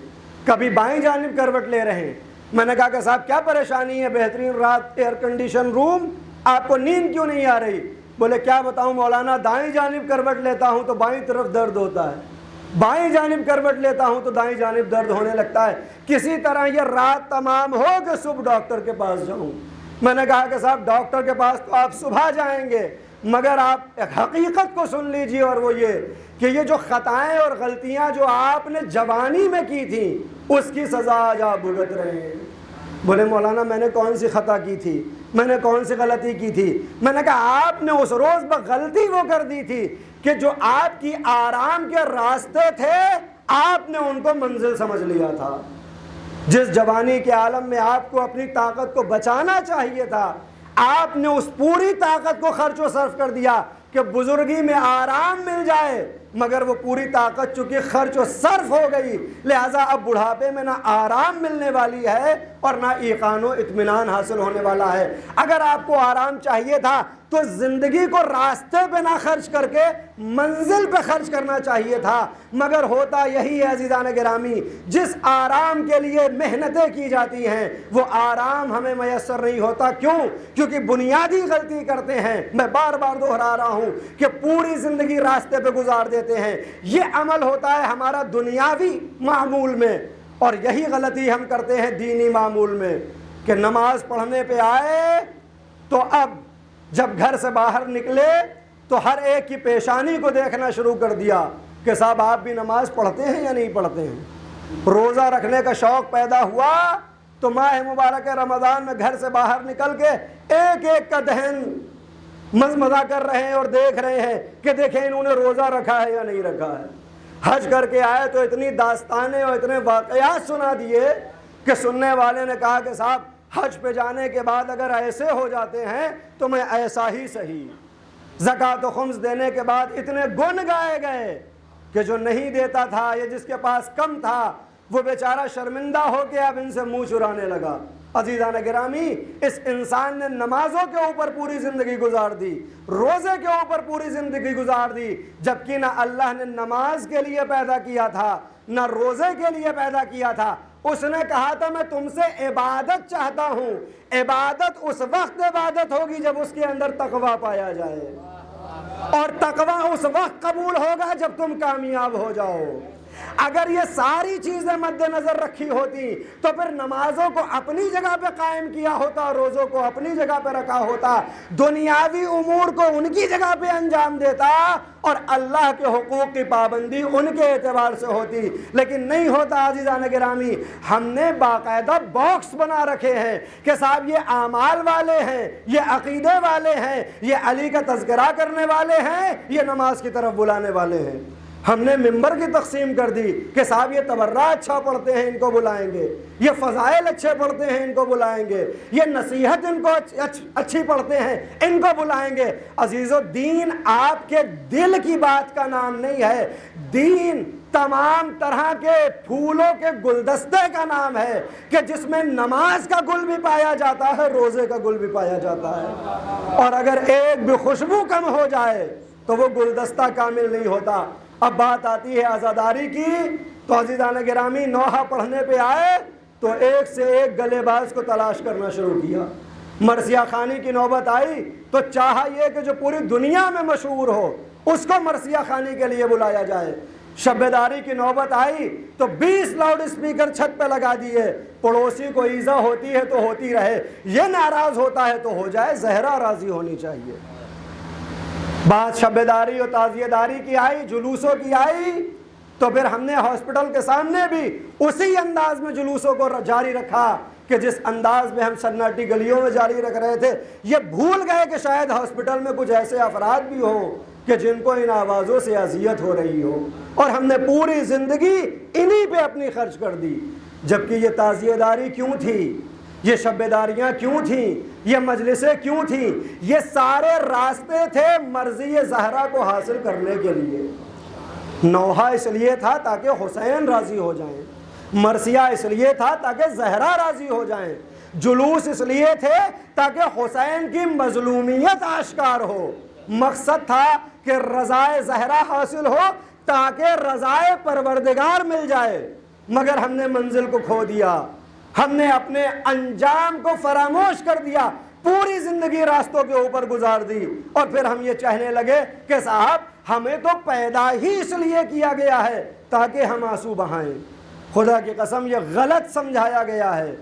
S1: کبھی بائیں جانب کروٹ لے رہے ہیں۔ میں نے کہا کہ صاحب کیا پریشانی ہے، بہترین رات، ایئر کنڈیشن روم، آپ کو نیند کیوں نہیں آ رہی؟ بولے کیا بتاؤں مولانا، دائیں جانب کروٹ لیتا ہوں تو بائیں طرف درد ہوتا ہے، بائیں جانب کروٹ لیتا ہوں تو دائیں جانب درد ہونے لگتا ہے، کسی طرح یہ رات تمام ہو کہ صبح ڈاکٹر کے پاس جاؤں۔ میں نے کہا کہ صاحب ڈاکٹر کے پاس تو آپ صبح جائیں گے، مگر آپ ایک حقیقت کو سن لیجئے، اور وہ یہ کہ یہ جو خطائیں اور غلطیاں جو آپ نے جوانی میں کی تھیں اس کی سزا آج آپ بھگت رہے ہیں۔ بولے مولانا میں نے کون سی خطا کی تھی، میں نے کون سی غلطی کی تھی؟ میں نے کہا آپ نے اس روز غلطی وہ کر دی تھی کہ جو آپ کی آرام کے راستے تھے آپ نے ان کو منزل سمجھ لیا تھا۔ جس جوانی کے عالم میں آپ کو اپنی طاقت کو بچانا چاہیے تھا، آپ نے اس پوری طاقت کو خرچ و صرف کر دیا کہ بزرگی میں آرام مل جائے، مگر وہ پوری طاقت چونکہ خرچ و صرف ہو گئی، لہٰذا اب بڑھاپے میں نہ آرام ملنے والی ہے اور نہ ایقان و اطمینان حاصل ہونے والا ہے۔ اگر آپ کو آرام چاہیے تھا تو زندگی کو راستے پہ نہ خرچ کر کے منزل پہ خرچ کرنا چاہیے تھا، مگر ہوتا یہی ہے عزیزان گرامی، جس آرام کے لیے محنتیں کی جاتی ہیں وہ آرام ہمیں میسر نہیں ہوتا۔ کیوں؟ کیونکہ بنیادی غلطی کرتے ہیں، میں بار بار دہرا رہا ہوں کہ پوری زندگی راستے پہ گزار دیتے ہیں۔ یہ عمل ہوتا ہے ہمارا دنیاوی معمول میں، اور یہی غلطی ہم کرتے ہیں دینی معمول میں، کہ نماز پڑھنے پہ آئے تو اب جب گھر سے باہر نکلے تو ہر ایک کی پیشانی کو دیکھنا شروع کر دیا کہ صاحب آپ بھی نماز پڑھتے ہیں یا نہیں پڑھتے ہیں۔ روزہ رکھنے کا شوق پیدا ہوا تو ماہ مبارک رمضان میں گھر سے باہر نکل کے ایک ایک کا دہن مزمزہ کر رہے ہیں اور دیکھ رہے ہیں کہ دیکھیں انہوں نے روزہ رکھا ہے یا نہیں رکھا ہے۔ حج کر کے آئے تو اتنی داستانیں اور اتنے واقعات سنا دیے کہ سننے والے نے کہا کہ صاحب حج پہ جانے کے بعد اگر ایسے ہو جاتے ہیں تو میں ایسا ہی صحیح۔ زکوٰۃ و خمس دینے کے بعد اتنے گن گائے گئے کہ جو نہیں دیتا تھا یا جس کے پاس کم تھا وہ بیچارہ شرمندہ ہو کے اب ان سے منہ چرانے لگا۔ عزیزان گرامی، اس انسان نے نمازوں کے اوپر پوری زندگی گزار دی، روزے کے اوپر پوری زندگی گزار دی، جبکہ نہ اللہ نے نماز کے لیے پیدا کیا تھا نہ روزے کے لیے پیدا کیا تھا۔ اس نے کہا تھا میں تم سے عبادت چاہتا ہوں، عبادت اس وقت عبادت ہوگی جب اس کے اندر تقویٰ پایا جائے، اور تقویٰ اس وقت قبول ہوگا جب تم کامیاب ہو جاؤ۔ اگر یہ ساری چیزیں مد نظر رکھی ہوتی تو پھر نمازوں کو اپنی جگہ پہ قائم کیا ہوتا، روزوں کو اپنی جگہ پہ رکھا ہوتا، دنیاوی امور کو ان کی جگہ پہ انجام دیتا، اور اللہ کے حقوق کی پابندی ان کے اعتبار سے ہوتی، لیکن نہیں ہوتا۔ عزیزان گرامی، ہم نے باقاعدہ باکس بنا رکھے ہیں کہ صاحب یہ اعمال والے ہیں، یہ عقیدے والے ہیں، یہ علی کا تذکرہ کرنے والے ہیں، یہ نماز کی طرف بلانے والے ہیں۔ ہم نے ممبر کی تقسیم کر دی کہ صاحب یہ تبرہ اچھا پڑھتے ہیں، ان کو بلائیں گے، یہ فضائل اچھے پڑھتے ہیں، ان کو بلائیں گے، یہ نصیحت ان کو اچھی پڑھتے ہیں، ان کو بلائیں گے۔ عزیزو، دین آپ کے دل کی بات کا نام نہیں ہے، دین تمام طرح کے پھولوں کے گلدستے کا نام ہے کہ جس میں نماز کا گل بھی پایا جاتا ہے، روزے کا گل بھی پایا جاتا ہے، اور اگر ایک بھی خوشبو کم ہو جائے تو وہ گلدستہ کامل نہیں ہوتا۔ اب بات آتی ہے عزاداری کی، تو عزیزان گرامی نوحہ پڑھنے پہ آئے تو ایک سے ایک گلے باز کو تلاش کرنا شروع کیا۔ مرثیہ خوانی کی نوبت آئی تو چاہا یہ کہ جو پوری دنیا میں مشہور ہو اس کو مرثیہ خوانی کے لیے بلایا جائے۔ شب داری کی نوبت آئی تو 20 لاؤڈ اسپیکر چھت پہ لگا دیے، پڑوسی کو ایذا ہوتی ہے تو ہوتی رہے، یہ ناراض ہوتا ہے تو ہو جائے، زہرا راضی ہونی چاہیے۔ بات شب داری اور تعزیہ داری کی آئی، جلوسوں کی آئی، تو پھر ہم نے ہاسپٹل کے سامنے بھی اسی انداز میں جلوسوں کو جاری رکھا کہ جس انداز میں ہم سناٹی گلیوں میں جاری رکھ رہے تھے۔ یہ بھول گئے کہ شاید ہاسپٹل میں کچھ ایسے افراد بھی ہوں کہ جن کو ان آوازوں سے اذیت ہو رہی ہو، اور ہم نے پوری زندگی انہی پہ اپنی خرچ کر دی۔ جبکہ یہ تعزیہ داری کیوں تھی، یہ شب داریاں کیوں تھیں، یہ مجلسیں کیوں تھیں؟ یہ سارے راستے تھے مرضی زہرا کو حاصل کرنے کے لیے۔ نوحہ اس لیے تھا تاکہ حسین راضی ہو جائیں، مرثیہ اس لیے تھا تاکہ زہرا راضی ہو جائیں، جلوس اس لیے تھے تاکہ حسین کی مظلومیت آشکار ہو، مقصد تھا کہ رضائے زہرا حاصل ہو تاکہ رضائے پروردگار مل جائے۔ مگر ہم نے منزل کو کھو دیا، ہم نے اپنے انجام کو فراموش کر دیا، پوری زندگی راستوں کے اوپر گزار دی، اور پھر ہم یہ چاہنے لگے کہ صاحب ہمیں تو پیدا ہی اس لیے کیا گیا ہے تاکہ ہم آنسو بہائیں۔ خدا کی قسم یہ غلط سمجھایا گیا ہے،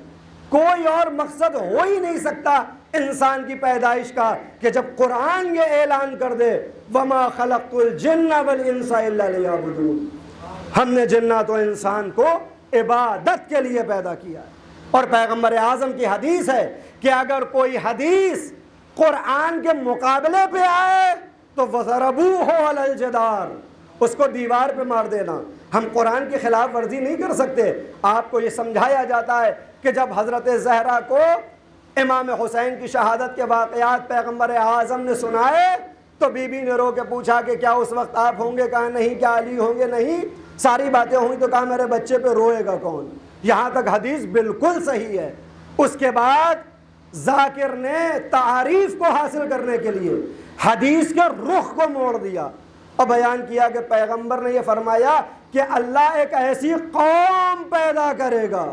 S1: کوئی اور مقصد ہو ہی نہیں سکتا انسان کی پیدائش کا کہ جب قرآن یہ اعلان کر دے وَمَا خَلَقْتُ الْجِنَّ وَالْإِنسَ إِلَّا لِيَعْبُدُونِ، ہم نے جنات و انسان کو عبادت کے لیے پیدا کیا ہے۔ اور پیغمبر اعظم کی حدیث ہے کہ اگر کوئی حدیث قرآن کے مقابلے پہ آئے تو وَضَرَبُوهُ عَلَى الْجِدَارِ، اس کو دیوار پہ مار دینا۔ ہم قرآن کی خلاف ورزی نہیں کر سکتے۔ آپ کو یہ سمجھایا جاتا ہے کہ جب حضرت زہرا کو امام حسین کی شہادت کے واقعات پیغمبر اعظم نے سنائے تو بی بی نے رو کے پوچھا کہ کیا اس وقت آپ ہوں گے؟ کہا نہیں۔ کیا علی ہوں گے؟ نہیں۔ ساری باتیں ہوئی تو کہا میرے بچے پہ روئے گا کون؟ یہاں تک حدیث بالکل صحیح ہے۔ اس کے بعد ذاکر نے تعریف کو حاصل کرنے کے لیے حدیث کے رخ کو موڑ دیا اور بیان کیا کہ پیغمبر نے یہ فرمایا کہ اللہ ایک ایسی قوم پیدا کرے گا۔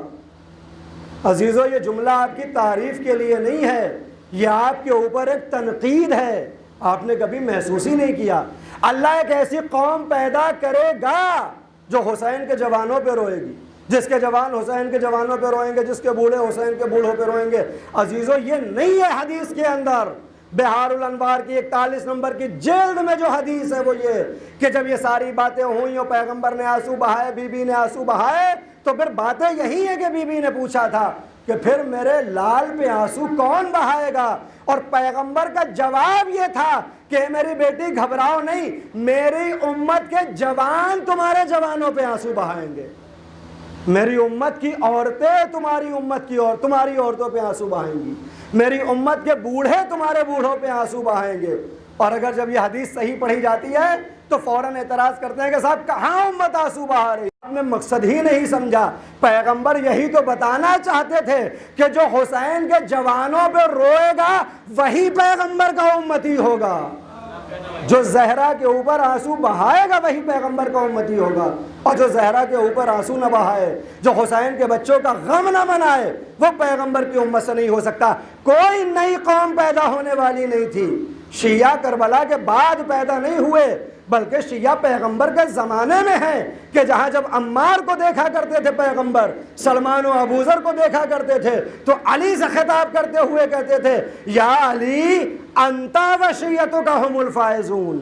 S1: عزیزو، یہ جملہ آپ کی تعریف کے لیے نہیں ہے، یہ آپ کے اوپر ایک تنقید ہے۔ آپ نے کبھی محسوس ہی نہیں کیا اللہ ایک ایسی قوم پیدا کرے گا جو حسین کے جوانوں پہ روئے گی، جس کے جوان حسین کے جوانوں پہ روئیں گے، جس کے بوڑھے حسین کے بوڑھوں پہ روئیں گے۔ عزیزو، یہ نہیں ہے حدیث کے اندر۔ بہار الانوار کی 41 نمبر کی جلد میں جو حدیث ہے وہ یہ کہ جب یہ ساری باتیں ہوئیں اور پیغمبر نے آنسو بہائے، بی بی نے آنسو بہائے، تو پھر باتیں یہی ہیں کہ بی بی نے پوچھا تھا کہ پھر میرے لال پہ آنسو کون بہائے گا؟ اور پیغمبر کا جواب یہ تھا کہ میری بیٹی گھبراؤ نہیں، میری امت کے جوان تمہارے جوانوں پہ آنسو بہائیں گے، میری امت کی عورتیں تمہاری امت کی اور تمہاری عورتوں پہ آنسو بہائیں گی، میری امت کے بوڑھے تمہارے بوڑھوں پہ آنسو بہائیں گے۔ اور اگر جب یہ حدیث صحیح پڑھی جاتی ہے تو فوراً اعتراض کرتے ہیں کہ صاحب کہاں امت آنسو بہا رہی؟ آپ نے مقصد ہی نہیں سمجھا۔ پیغمبر یہی تو بتانا چاہتے تھے کہ جو حسین کے جوانوں پہ روئے گا وہی پیغمبر کا امتی ہوگا، جو زہرا کے اوپر آنسو بہائے گا وہی پیغمبر کا امتی ہوگا، اور جو زہرا کے اوپر آنسو نہ بہائے، جو حسین کے بچوں کا غم نہ منائے، وہ پیغمبر کی امت سے نہیں ہو سکتا۔ کوئی نئی قوم پیدا ہونے والی نہیں تھی، شیعہ کربلا کے بعد پیدا نہیں ہوئے، بلکہ شیعہ پیغمبر کے زمانے میں ہیں، کہ جہاں جب عمار کو دیکھا کرتے تھے پیغمبر، سلمان و ابوذر کو دیکھا کرتے تھے، تو علی سے خطاب کرتے ہوئے کہتے تھے یا علی انتا و شیعتک ہم الفائزون،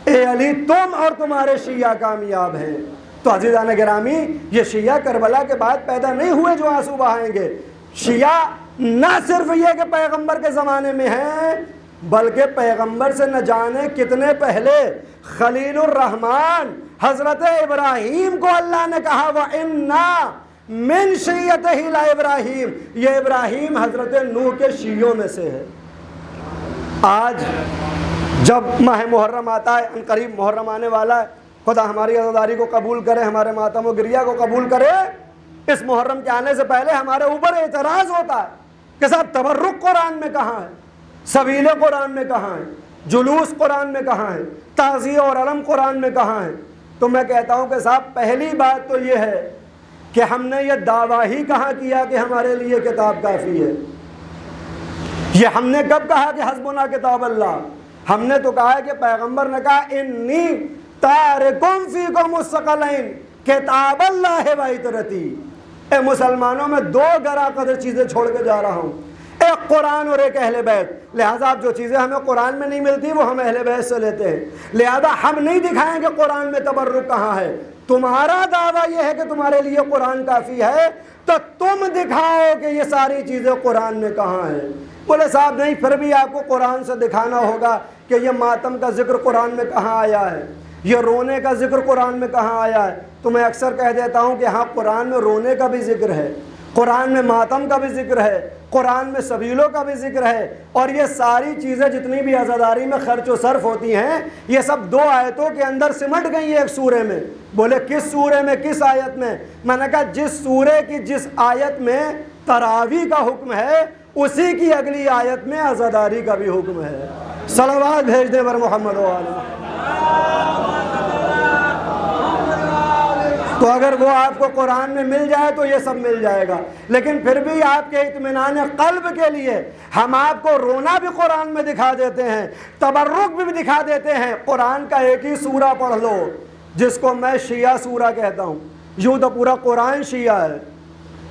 S1: اے علی تم اور تمہارے شیعہ کامیاب ہیں۔ تو عزیزان گرامی، یہ شیعہ کربلا کے بعد پیدا نہیں ہوئے جو آنسو بہائیں گے۔ شیعہ نہ صرف یہ کہ پیغمبر کے زمانے میں ہیں، بلکہ پیغمبر سے نہ جانے کتنے پہلے خلیل الرحمن حضرت ابراہیم کو اللہ نے کہا وَإِنَّا مِن شِيَّتِهِ لَإِبْرَاهِيمَ، یہ ابراہیم حضرت نوح کے شیعوں میں سے ہے۔ آج جب ماہ محرم آتا ہے، ان قریب محرم آنے والا ہے، خدا ہماری عزاداری کو قبول کرے، ہمارے ماتم و گریہ کو قبول کرے۔ اس محرم کے آنے سے پہلے ہمارے اوپر اعتراض ہوتا ہے کہ صاحب تبرک قرآن میں کہاں ہے، سبیل قرآن میں کہاں ہے، جلوس قرآن میں کہاں ہے، تعزیہ اور علم قرآن میں کہاں ہے؟ تو میں کہتا ہوں کہ صاحب پہلی بات تو یہ ہے کہ ہم نے یہ دعویٰ ہی کہاں کیا کہ ہمارے لیے کتاب کافی ہے؟ یہ ہم نے کب کہا کہ حسبنا کتاب اللہ؟ ہم نے تو کہا ہے کہ پیغمبر نے کہا انی تارکم فیکم الثقلین کتاب اللہ و عترتی، اے مسلمانوں میں دو گراں قدر چیزیں چھوڑ کے جا رہا ہوں، ایک قرآن اور ایک اہل بیت۔ لہٰذا اب جو چیزیں ہمیں قرآن میں نہیں ملتی وہ ہم اہل بیت سے لیتے ہیں، لہٰذا ہم نہیں دکھائیں کہ قرآن میں تبرک کہاں ہے۔ تمہارا دعویٰ یہ ہے کہ تمہارے لیے قرآن کافی ہے، تو تم دکھاؤ کہ یہ ساری چیزیں قرآن میں کہاں ہیں۔ بولے صاحب نہیں، پھر بھی آپ کو قرآن سے دکھانا ہوگا کہ یہ ماتم کا ذکر قرآن میں کہاں آیا ہے، یہ رونے کا ذکر قرآن میں کہاں آیا ہے۔ تو میں اکثر کہہ دیتا ہوں کہ ہاں قرآن میں رونے کا بھی ذکر ہے، قرآن میں ماتم کا بھی ذکر ہے، قرآن میں سبیلوں کا بھی ذکر ہے، اور یہ ساری چیزیں جتنی بھی عزاداری میں خرچ و صرف ہوتی ہیں یہ سب دو آیتوں کے اندر سمٹ گئی ہیں ایک سورے میں۔ بولے کس سورے میں، کس آیت میں؟ میں نے کہا جس سورے کی جس آیت میں تراویح کا حکم ہے اسی کی اگلی آیت میں عزاداری کا بھی حکم ہے۔ صلوات بھیج دیں بر محمد و آل محمد۔ تو اگر وہ آپ کو قرآن میں مل جائے تو یہ سب مل جائے گا، لیکن پھر بھی آپ کے اطمینان قلب کے لیے ہم آپ کو رونا بھی قرآن میں دکھا دیتے ہیں، تبرک بھی دکھا دیتے ہیں۔ قرآن کا ایک ہی سورہ پڑھ لو جس کو میں شیعہ سورہ کہتا ہوں، یوں تو پورا قرآن شیعہ ہے،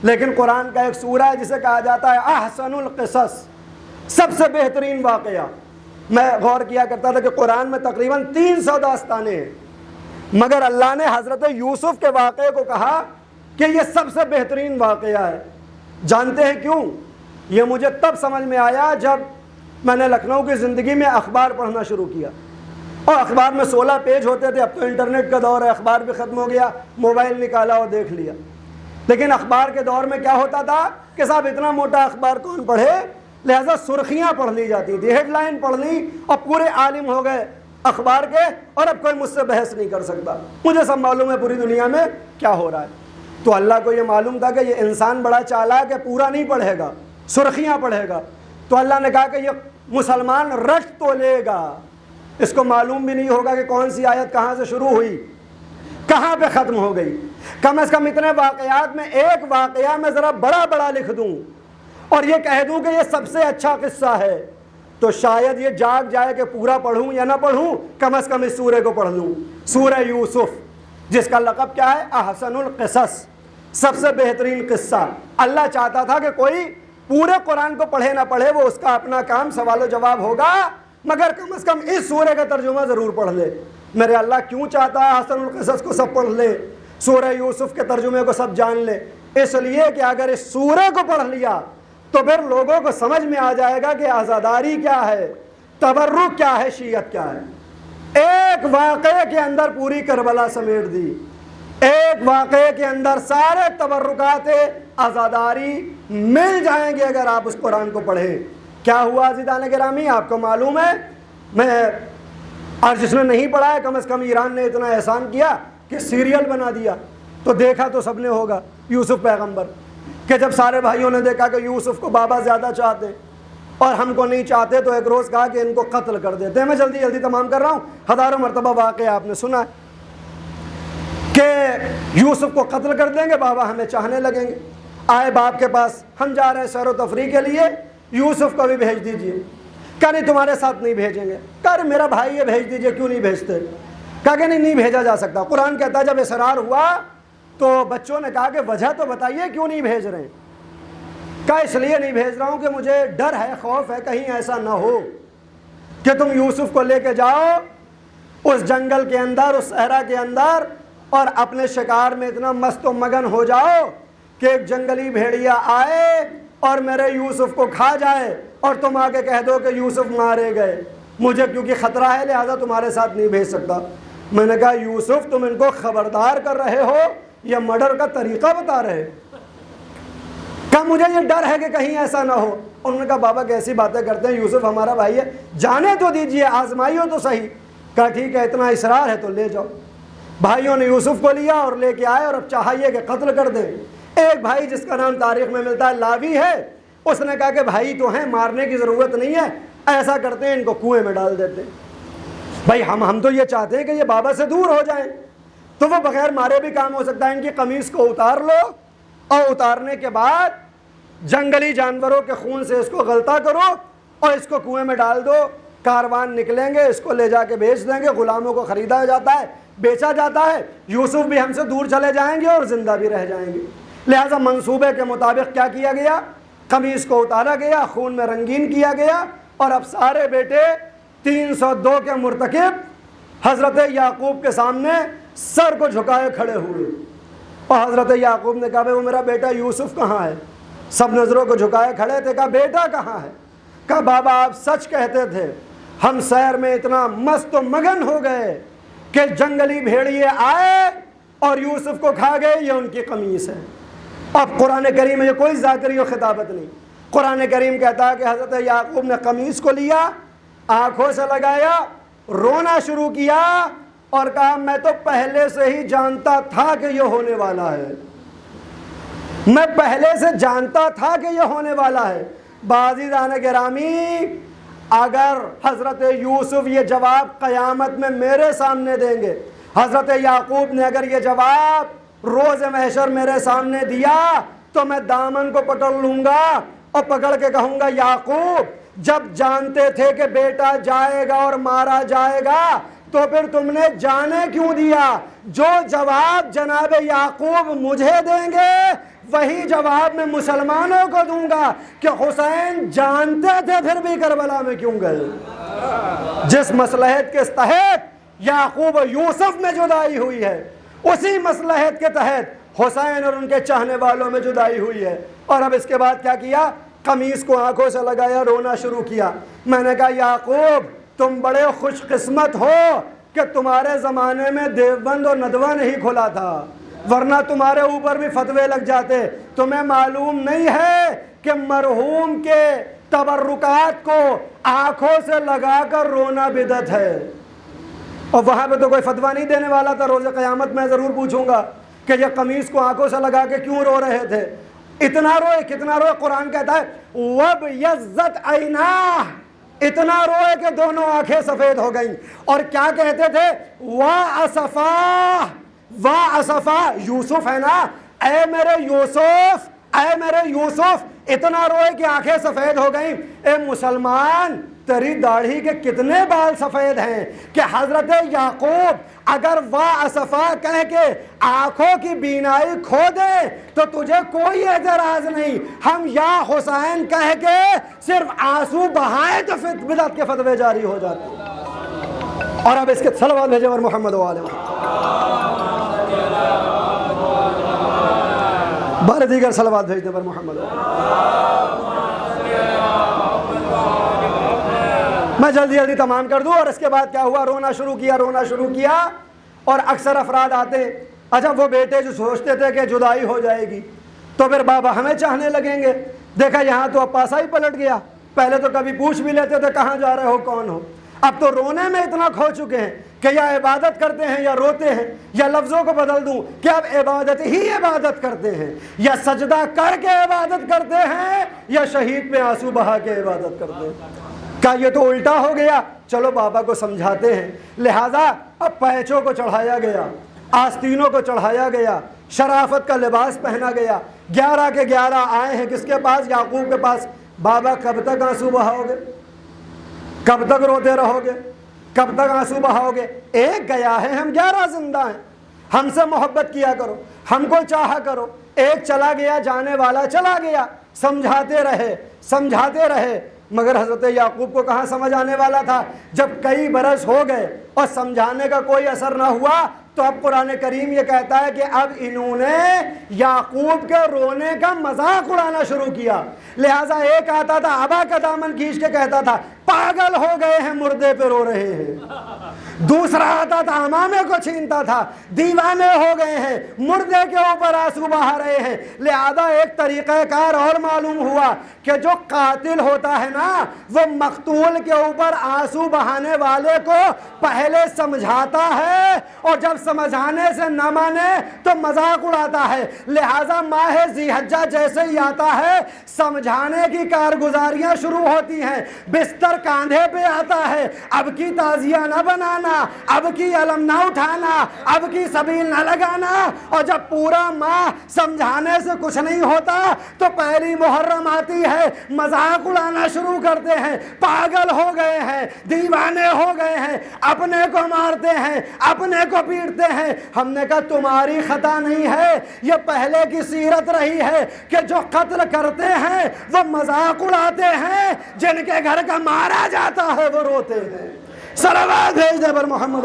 S1: لیکن قرآن کا ایک سورہ ہے جسے کہا جاتا ہے احسن القصص، سب سے بہترین واقعہ۔ میں غور کیا کرتا تھا کہ قرآن میں تقریباً 300 داستانیں ہیں، مگر اللہ نے حضرت یوسف کے واقعے کو کہا کہ یہ سب سے بہترین واقعہ ہے۔ جانتے ہیں کیوں؟ یہ مجھے تب سمجھ میں آیا جب میں نے لکھنؤ کی زندگی میں اخبار پڑھنا شروع کیا، اور اخبار میں 16 پیج ہوتے تھے۔ اب تو انٹرنیٹ کا دور ہے، اخبار بھی ختم ہو گیا، موبائل نکالا اور دیکھ لیا۔ لیکن اخبار کے دور میں کیا ہوتا تھا کہ صاحب اتنا موٹا اخبار کون پڑھے، لہذا سرخیاں پڑھ لی جاتی تھی، ہیڈ لائن پڑھ لی اور پورے عالم ہو گئے اخبار کے، اور اب کوئی مجھ سے بحث نہیں کر سکتا، مجھے سب معلوم ہے پوری دنیا میں کیا ہو رہا ہے۔ تو اللہ کو یہ معلوم تھا کہ یہ انسان بڑا چالاک ہے، پورا نہیں پڑھے گا، سرخیاں پڑھے گا۔ تو اللہ نے کہا کہ یہ مسلمان رٹ تو لے گا، اس کو معلوم بھی نہیں ہوگا کہ کون سی آیت کہاں سے شروع ہوئی، کہاں پہ ختم ہو گئی۔ کم از کم اتنے واقعات میں ایک واقعہ میں ذرا بڑا بڑا لکھ دوں اور یہ کہہ دوں کہ یہ سب سے اچھا قصہ ہے، تو شاید یہ جاگ جائے کہ پورا پڑھوں یا نہ پڑھوں، کم از کم اس سورے کو پڑھ لوں، سورہ یوسف، جس کا لقب کیا ہے؟ احسن القصص، سب سے بہترین قصہ۔ اللہ چاہتا تھا کہ کوئی پورے قرآن کو پڑھے نہ پڑھے، وہ اس کا اپنا کام، سوال و جواب ہوگا، مگر کم از کم اس سورے کا ترجمہ ضرور پڑھ لے۔ میرے اللہ کیوں چاہتا ہے احسن القصص کو سب پڑھ لے، سورہ یوسف کے ترجمے کو سب جان لے؟ اس لیے کہ اگر اس سورے کو پڑھ لیا تو پھر لوگوں کو سمجھ میں آ جائے گا کہ عزاداری کیا ہے، تبرک کیا ہے، شیعت کیا ہے۔ ایک واقعے کے اندر پوری کربلا سمیٹ دی، ایک واقعے کے اندر سارے تبرکات عزاداری مل جائیں گے اگر آپ اس قرآن کو پڑھیں۔ کیا ہوا عزیزان گرامی؟ آپ کو معلوم ہے، میں اور جس نے نہیں پڑھا ہے کم از کم ایران نے اتنا احسان کیا کہ سیریل بنا دیا، تو دیکھا تو سب نے ہوگا یوسف پیغمبر، کہ جب سارے بھائیوں نے دیکھا کہ یوسف کو بابا زیادہ چاہتے اور ہم کو نہیں چاہتے، تو ایک روز کہا کہ ان کو قتل کر دیتے ہیں۔ میں جلدی جلدی تمام کر رہا ہوں، ہزاروں مرتبہ واقعہ آپ نے سنا ہے کہ یوسف کو قتل کر دیں گے، بابا ہمیں چاہنے لگیں گے۔ آئے باپ کے پاس، ہم جا رہے ہیں سیر و تفریح کے لیے، یوسف کو بھی بھیج دیجئے۔ کہا نہیں تمہارے ساتھ نہیں بھیجیں گے۔ کہا میرا بھائی ہے، بھیج دیجئے، کیوں نہیں بھیجتے؟ کہا کہ نہیں بھیجا جا سکتا۔ قرآن کہتا ہے جب اصرار ہوا تو بچوں نے کہا کہ وجہ تو بتائیے کیوں نہیں بھیج رہے ہیں؟ کہا اس لیے نہیں بھیج رہا ہوں کہ مجھے ڈر ہے، خوف ہے کہیں ایسا نہ ہو کہ تم یوسف کو لے کے جاؤ اس جنگل کے اندر، اس صحرا کے اندر، اور اپنے شکار میں اتنا مست و مگن ہو جاؤ کہ ایک جنگلی بھیڑیا آئے اور میرے یوسف کو کھا جائے اور تم آگے کہہ دو کہ یوسف مارے گئے۔ مجھے کیونکہ خطرہ ہے لہذا تمہارے ساتھ نہیں بھیج سکتا۔ میں نے کہا یوسف تم ان کو خبردار کر رہے ہو یا مرڈر کا طریقہ بتا رہے؟ کہا مجھے یہ ڈر ہے کہ کہیں ایسا نہ ہو۔ انہوں نے کہا بابا کیسی باتیں کرتے ہیں، یوسف ہمارا بھائی ہے، جانے تو دیجئے، آزمائیو تو صحیح۔ کہا ٹھیک ہے اتنا اصرار ہے تو لے جاؤ۔ بھائیوں نے یوسف کو لیا اور لے کے آئے اور اب چاہیے کہ قتل کر دیں۔ ایک بھائی جس کا نام تاریخ میں ملتا ہے لاوی ہے، اس نے کہا کہ بھائی تو ہیں، مارنے کی ضرورت نہیں ہے، ایسا کرتے ہیں ان کو کنویں میں ڈال دیتے ہیں۔ بھائی ہم تو یہ چاہتے ہیں کہ یہ بابا سے دور ہو جائیں، تو وہ بغیر مارے بھی کام ہو سکتا ہے۔ ان کی قمیص کو اتار لو اور اتارنے کے بعد جنگلی جانوروں کے خون سے اس کو غلطہ کرو اور اس کو کنویں میں ڈال دو۔ کاروان نکلیں گے، اس کو لے جا کے بیچ دیں گے، غلاموں کو خریدا جاتا ہے، بیچا جاتا ہے، یوسف بھی ہم سے دور چلے جائیں گے اور زندہ بھی رہ جائیں گے۔ لہٰذا منصوبے کے مطابق کیا کیا گیا؟ قمیص کو اتارا گیا، خون میں رنگین کیا گیا، اور اب سارے بیٹے 302 کے مرتکب حضرت یعقوب کے سامنے سر کو جھکائے کھڑے ہوئے، اور حضرت یعقوب نے کہا وہ میرا بیٹا یوسف کہاں ہے؟ سب نظروں کو جھکائے کھڑے تھے۔ کہا بیٹا کہاں ہے؟ کہا بابا آپ سچ کہتے تھے، ہم سیر میں اتنا مست و مگن ہو گئے کہ جنگلی بھیڑیے آئے اور یوسف کو کھا گئے، یہ ان کی قمیص ہے۔ اب قرآن کریم میں یہ کوئی ذاکری و خطابت نہیں، قرآن کریم کہتا ہے کہ حضرت یعقوب نے قمیص کو لیا، آنکھوں سے لگایا، رونا شروع کیا اور کہا میں تو پہلے سے ہی جانتا تھا کہ یہ ہونے والا ہے، میں پہلے سے جانتا تھا کہ یہ ہونے والا ہے۔ عزیزان گرامی، اگر حضرت یوسف یہ جواب قیامت میں میرے سامنے دیں گے، حضرت یعقوب نے اگر یہ جواب روز محشر میرے سامنے دیا، تو میں دامن کو پکڑ لوں گا اور پکڑ کے کہوں گا یعقوب جب جانتے تھے کہ بیٹا جائے گا اور مارا جائے گا تو پھر تم نے جانے کیوں دیا؟ جو جواب جناب یعقوب مجھے دیں گے وہی جواب میں مسلمانوں کو دوں گا کہ حسین جانتے تھے پھر بھی کربلا میں کیوں گئے۔ جس مصلحت کے تحت یعقوب و یوسف میں جدائی ہوئی ہے، اسی مصلحت کے تحت حسین اور ان کے چاہنے والوں میں جدائی ہوئی ہے۔ اور اب اس کے بعد کیا کیا؟ قمیص کو آنکھوں سے لگایا، رونا شروع کیا۔ میں نے کہا یعقوب تم بڑے خوش قسمت ہو کہ تمہارے زمانے میں دیوبند اور ندوہ نہیں کھلا تھا، ورنہ تمہارے اوپر بھی فتوے لگ جاتے۔ تمہیں معلوم نہیں ہے کہ مرحوم کے تبرکات کو آنکھوں سے لگا کر رونا بدعت ہے۔ اور وہاں پہ تو کوئی فتویٰ نہیں دینے والا تھا۔ روز قیامت میں ضرور پوچھوں گا کہ یہ قمیص کو آنکھوں سے لگا کے کیوں رو رہے تھے؟ اتنا روئے، کتنا روئے؟ قرآن کہتا ہے وَبْيَضَّتْ عَيْنَاهُ، اتنا روئے کہ دونوں آنکھیں سفید ہو گئیں۔ اور کیا کہتے تھے؟ وَأَسَفَا، وَأَسَفَا، یوسف ہے نا، اے میرے یوسف، اے میرے یوسف، اتنا روئے کہ آنکھیں سفید ہو گئیں۔ اے مسلمان، تیری داڑھی کے کتنے بال سفید ہیں کہ حضرت یعقوب اگر وَأَسَفَا کہہ کے آنکھوں کی بینائی کھو دے تو تجھے کوئی اعتراض نہیں، ہم یا حسین کہہ کے صرف آنسو بہائے تو بدعت کے فتوے جاری ہو جاتے۔ اور اب اس کے صلوات بھیجے اور محمد و آل محمد، بار دیگر صلوات بھیجتے پر محمد و میں جلدی جلدی تمام کر دوں۔ اور اس کے بعد کیا ہوا؟ رونا شروع کیا، رونا شروع کیا۔ اور اکثر افراد آتے، اچھا وہ بیٹے جو سوچتے تھے کہ جدائی ہو جائے گی تو پھر بابا ہمیں چاہنے لگیں گے، دیکھا یہاں تو اب پاسا ہی پلٹ گیا۔ پہلے تو کبھی پوچھ بھی لیتے تھے کہاں جا رہے ہو، کون ہو، اب تو رونے میں اتنا کھو چکے ہیں کہ یا عبادت کرتے ہیں یا روتے ہیں، یا لفظوں کو بدل دوں کہ اب عبادت ہی عبادت کرتے ہیں، یا سجدہ کر کے عبادت کرتے ہیں، یا شہید پہ آنسو بہا کے عبادت کرتے ہیں۔ کہا یہ تو الٹا ہو گیا، چلو بابا کو سمجھاتے ہیں۔ لہٰذا اب پیچوں کو چڑھایا گیا، آستینوں کو چڑھایا گیا، شرافت کا لباس پہنا گیا۔ 11 کے 11 آئے ہیں کس کے پاس؟ یعقوب کے پاس۔ بابا کب تک آنسو بہاؤ گے؟ کب تک روتے رہو گے؟ کب تک آنسو بہاؤ گے؟ ایک گیا ہے، ہم 11 زندہ ہیں، ہم سے محبت کیا کرو، ہم کو چاہا کرو۔ ایک چلا گیا، جانے والا چلا گیا، سمجھاتے رہے سمجھاتے رہے، مگر حضرت یعقوب کو کہاں سمجھ آنے والا تھا؟ جب کئی برس ہو گئے اور سمجھانے کا کوئی اثر نہ ہوا تو اب قرآن کریم یہ کہتا ہے کہ اب انہوں نے یعقوب کے رونے کا مذاق اڑانا شروع کیا۔ لہٰذا ایک آتا تھا ابا کا دامن کھینچ کے کہتا تھا پاگل ہو گئے ہیں، مردے پہ رو رہے ہیں۔ دوسرا آتا تھا امامے کو چھینتا تھا، دیوانے ہو گئے ہیں، مردے کے اوپر آنسو بہا رہے ہیں۔ لہذا ایک طریقہ کار اور معلوم ہوا کہ جو قاتل ہوتا ہے نا، وہ مقتول کے اوپر آنسو بہانے والے کو پہلے سمجھاتا ہے، اور جب سمجھانے سے نہ مانے تو مذاق اڑاتا ہے۔ لہذا ماہ ذی الحجہ جیسے ہی آتا ہے، سمجھانے کی کارگزاریاں شروع ہوتی ہیں، بستر کاندھے پہ آتا ہے، اب کی تعزیہ نہ بنانا، اب کی علم نہ اٹھانا، اب کی سبیل نہ لگانا۔ اور جب پورا ماہ سمجھانے سے کچھ نہیں ہوتا تو پہلی محرم آتی ہے، مذاق اڑانا شروع کرتے ہیں، پاگل ہو گئے ہیں، دیوانے ہو گئے ہیں، اپنے کو مارتے ہیں، اپنے کو پیٹتے ہیں۔ ہم نے کہا تمہاری خطا نہیں ہے، یہ پہلے کی سیرت رہی ہے کہ جو قتل کرتے ہیں وہ مذاق اڑاتے ہیں، جن کے گھر کا مارا جاتا ہے وہ روتے ہیں۔ صلوات بھیج دے پر محمد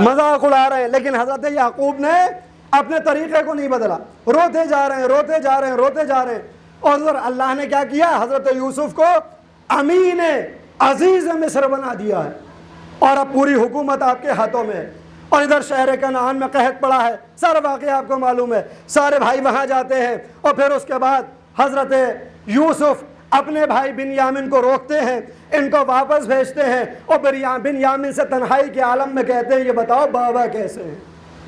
S1: مذاق اڑا رہے ہیں۔ لیکن حضرت یعقوب نے اپنے طریقے کو نہیں بدلا، روتے جا رہے ہیں، روتے جا رہے ہیں، روتے جا رہے ہیں۔ اور ادھر اللہ نے کیا کیا؟ حضرت یوسف کو امین عزیز مصر بنا دیا ہے، اور اب پوری حکومت آپ کے ہاتھوں میں ہے۔ اور ادھر شہر کنعان میں قحط پڑا ہے، سارا واقعہ آپ کو معلوم ہے۔ سارے بھائی وہاں جاتے ہیں، اور پھر اس کے بعد حضرت یوسف اپنے بھائی بنیامین کو روکتے ہیں، ان کو واپس بھیجتے ہیں، اور بنیامین سے تنہائی کے عالم میں کہتے ہیں یہ بتاؤ بابا کیسے ہیں؟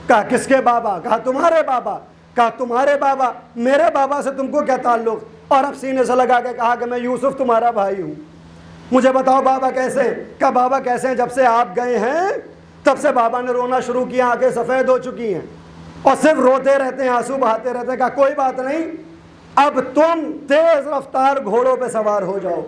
S1: کہا کس کے بابا؟ کہا تمہارے بابا۔ کہا تمہارے بابا؟ میرے بابا سے تم کو کیا تعلق؟ اور اب سینے سے لگا کے کہا کہ میں یوسف تمہارا بھائی ہوں، مجھے بتاؤ بابا کیسے ہیں؟ کہا بابا کیسے ہیں؟ جب سے آپ گئے ہیں تب سے بابا نے رونا شروع کیا، آنکھیں سفید ہو چکی ہیں اور صرف روتے رہتے ہیں، آنسو بہاتے رہتے ہیں۔ کہا کوئی بات نہیں، اب تم تیز رفتار گھوڑوں پہ سوار ہو جاؤ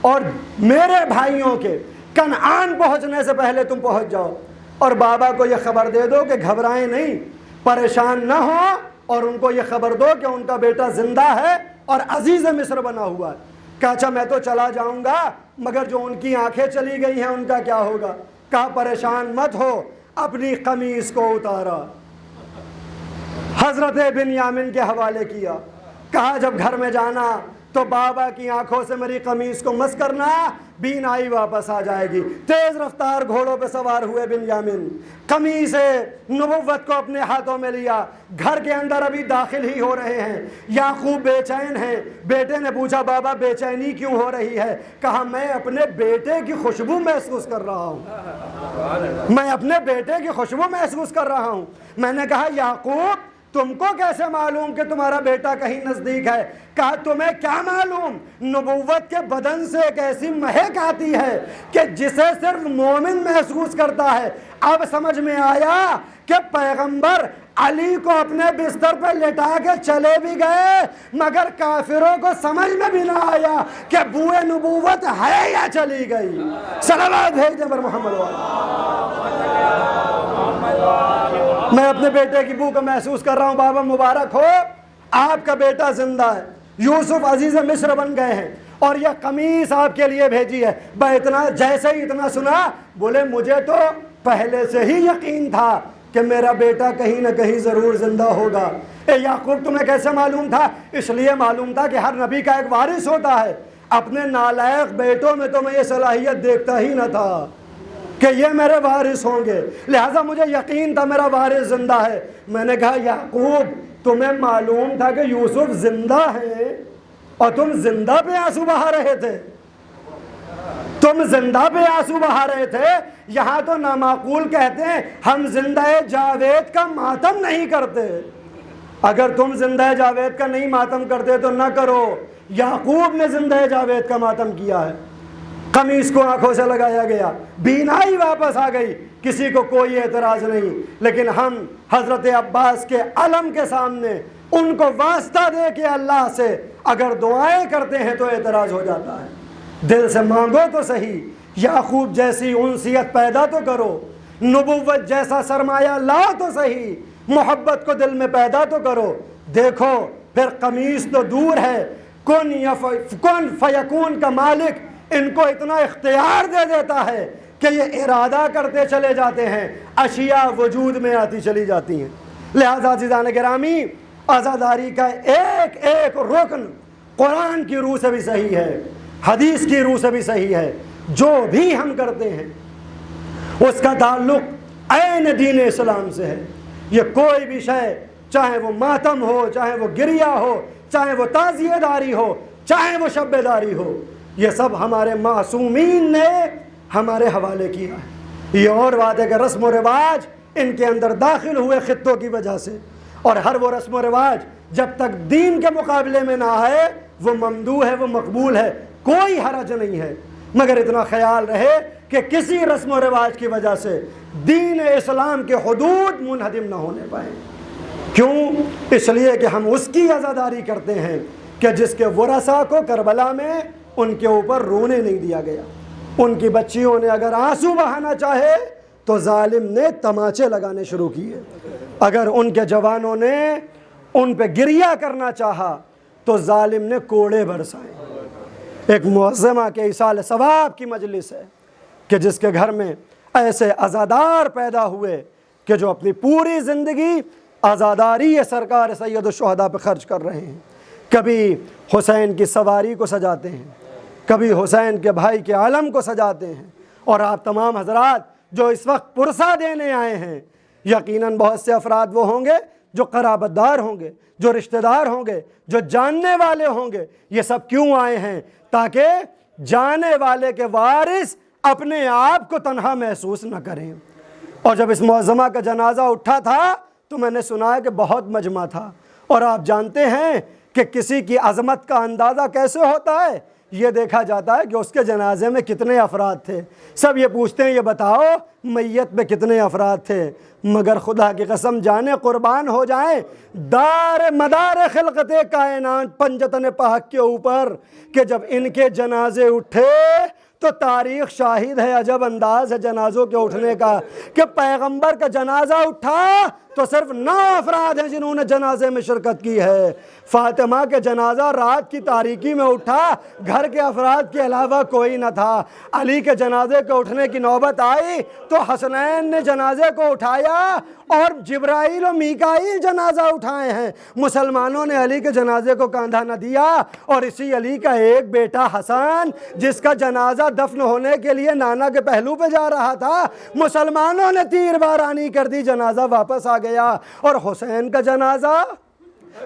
S1: اور میرے بھائیوں کے کنعان پہنچنے سے پہلے تم پہنچ جاؤ، اور بابا کو یہ خبر دے دو کہ گھبرائیں نہیں، پریشان نہ ہو، اور ان کو یہ خبر دو کہ ان کا بیٹا زندہ ہے اور عزیز مصر بنا ہوا ہے۔ کہا اچھا میں تو چلا جاؤں گا، مگر جو ان کی آنکھیں چلی گئی ہیں ان کا کیا ہوگا؟ کہا پریشان مت ہو، اپنی قمیص کو اتارا، حضرت بنیامین کے حوالے کیا۔ کہا جب گھر میں جانا تو بابا کی آنکھوں سے میری قمیص کو مس کرنا، بینائی واپس آ جائے گی۔ تیز رفتار گھوڑوں پہ سوار ہوئے بنیامین، قمیص نبوت کو اپنے ہاتھوں میں لیا، گھر کے اندر ابھی داخل ہی ہو رہے ہیں۔ یعقوب بے چین ہیں۔ بیٹے نے پوچھا بابا بے چینی کیوں ہو رہی ہے؟ کہا میں اپنے بیٹے کی خوشبو محسوس کر رہا ہوں، میں اپنے بیٹے کی خوشبو محسوس کر رہا ہوں۔ میں نے کہا یعقوب تم کو کیسے معلوم کہ تمہارا بیٹا کہیں نزدیک ہے؟ کہا تمہیں کیا معلوم، نبوت کے بدن سے ایک ایسی مہک آتی ہے کہ جسے صرف مومن محسوس کرتا ہے۔ اب سمجھ میں آیا کہ پیغمبر علی کو اپنے بستر پہ لٹا کے چلے بھی گئے، مگر کافروں کو سمجھ میں بھی نہ آیا کہ بوئے نبوت ہے یا چلی گئی۔ صلوات بھیج دیں پر محمد۔ میں اپنے بیٹے کی بو کو محسوس کر رہا ہوں۔ بابا مبارک ہو، آپ کا بیٹا زندہ ہے، یوسف عزیز مصر بن گئے ہیں، اور یہ قمیص آپ کے لیے بھیجی ہے۔ اتنا جیسے ہی اتنا سنا بولے مجھے تو پہلے سے ہی یقین تھا کہ میرا بیٹا کہیں نہ کہیں ضرور زندہ ہوگا۔ اے یعقوب تمہیں کیسے معلوم تھا؟ اس لیے معلوم تھا کہ ہر نبی کا ایک وارث ہوتا ہے۔ اپنے نالائق بیٹوں میں تو میں یہ صلاحیت دیکھتا ہی نہ تھا کہ یہ میرے وارث ہوں گے، لہٰذا مجھے یقین تھا میرا وارث زندہ ہے۔ میں نے کہا یعقوب تمہیں معلوم تھا کہ یوسف زندہ ہے؟ اور تم زندہ پہ آنسو بہا رہے تھے، تم زندہ پہ آنسو بہا رہے تھے۔ یہاں تو نامعقول کہتے ہیں ہم زندہ جاوید کا ماتم نہیں کرتے۔ اگر تم زندہ جاوید کا نہیں ماتم کرتے تو نہ کرو، یعقوب نے زندہ جاوید کا ماتم کیا ہے۔ قمیص کو آنکھوں سے لگایا گیا، بینائی واپس آ گئی، کسی کو کوئی اعتراض نہیں، لیکن ہم حضرت عباس کے علم کے سامنے ان کو واسطہ دے کے اللہ سے اگر دعائیں کرتے ہیں تو اعتراض ہو جاتا ہے۔ دل سے مانگو تو صحیح، یعقوب جیسی انسیت پیدا تو کرو، نبوت جیسا سرمایہ لاؤ تو صحیح، محبت کو دل میں پیدا تو کرو۔ دیکھو پھر قمیص تو دور ہے، کن فیکون کا مالک ان کو اتنا اختیار دے دیتا ہے کہ یہ ارادہ کرتے چلے جاتے ہیں، اشیاء وجود میں آتی چلی جاتی ہیں۔ لہذا عزیزان گرامی، عزاداری کا ایک ایک رکن قرآن کی روح سے بھی صحیح ہے، حدیث کی روح سے بھی صحیح ہے۔ جو بھی ہم کرتے ہیں اس کا تعلق عین دین اسلام سے ہے۔ یہ کوئی بھی شے، چاہے وہ ماتم ہو، چاہے وہ گریہ ہو، چاہے وہ تعزیہ داری ہو، چاہے وہ شب داری ہو، یہ سب ہمارے معصومین نے ہمارے حوالے کیا ہے۔ یہ اور بات ہے کہ رسم و رواج ان کے اندر داخل ہوئے خطوں کی وجہ سے، اور ہر وہ رسم و رواج جب تک دین کے مقابلے میں نہ آئے وہ ممدوح ہے، وہ مقبول ہے، کوئی حرج نہیں ہے۔ مگر اتنا خیال رہے کہ کسی رسم و رواج کی وجہ سے دین اسلام کے حدود منہدم نہ ہونے پائیں۔ کیوں؟ اس لیے کہ ہم اس کی عزاداری کرتے ہیں کہ جس کے ورثاء کو کربلا میں ان کے اوپر رونے نہیں دیا گیا۔ ان کی بچیوں نے اگر آنسو بہانا چاہے تو ظالم نے تماچے لگانے شروع کیے، اگر ان کے جوانوں نے ان پہ گریہ کرنا چاہا تو ظالم نے کوڑے برسائے۔ ایک معظمہ کے ایصال ثواب کی مجلس ہے کہ جس کے گھر میں ایسے عزادار پیدا ہوئے کہ جو اپنی پوری زندگی عزاداری سرکار سید الشہداء پہ خرچ کر رہے ہیں۔ کبھی حسین کی سواری کو سجاتے ہیں، کبھی حسین کے بھائی کے علم کو سجاتے ہیں۔ اور آپ تمام حضرات جو اس وقت پرسہ دینے آئے ہیں، یقیناً بہت سے افراد وہ ہوں گے جو قرابت دار ہوں گے، جو رشتہ دار ہوں گے، جو جاننے والے ہوں گے۔ یہ سب کیوں آئے ہیں؟ تاکہ جانے والے کے وارث اپنے آپ کو تنہا محسوس نہ کریں۔ اور جب اس معظمہ کا جنازہ اٹھا تھا تو میں نے سنا ہے کہ بہت مجمع تھا، اور آپ جانتے ہیں کہ کسی کی عظمت کا اندازہ کیسے ہوتا ہے؟ یہ دیکھا جاتا ہے کہ اس کے جنازے میں کتنے افراد تھے۔ سب یہ پوچھتے ہیں یہ بتاؤ میت میں کتنے افراد تھے، مگر خدا کی قسم جانے قربان ہو جائیں دار مدار خلقت کائنات پنجتن پاک کے اوپر کہ جب ان کے جنازے اٹھے تو تاریخ شاہد ہے، عجب انداز ہے جنازوں کے اٹھنے کا کہ پیغمبر کا جنازہ اٹھا تو صرف 9 افراد ہیں جنہوں نے جنازے میں شرکت کی ہے۔ فاطمہ کے جنازہ رات کی تاریکی میں اٹھا، گھر کے افراد کے علاوہ کوئی نہ تھا۔ علی کے جنازے کو اٹھنے کی نوبت آئی تو حسنین نے جنازے کو اٹھایا، اور جبرائیل و میکائیل جنازہ اٹھائے ہیں۔ مسلمانوں نے علی کے جنازے کو کاندھا نہ دیا، اور اسی علی کا ایک بیٹا حسن جس کا جنازہ دفن ہونے کے لیے نانا کے پہلو پہ جا رہا تھا، مسلمانوں نے تیر بارانی کر دی، جنازہ واپس آ گیا۔ اور حسین کا جنازہ،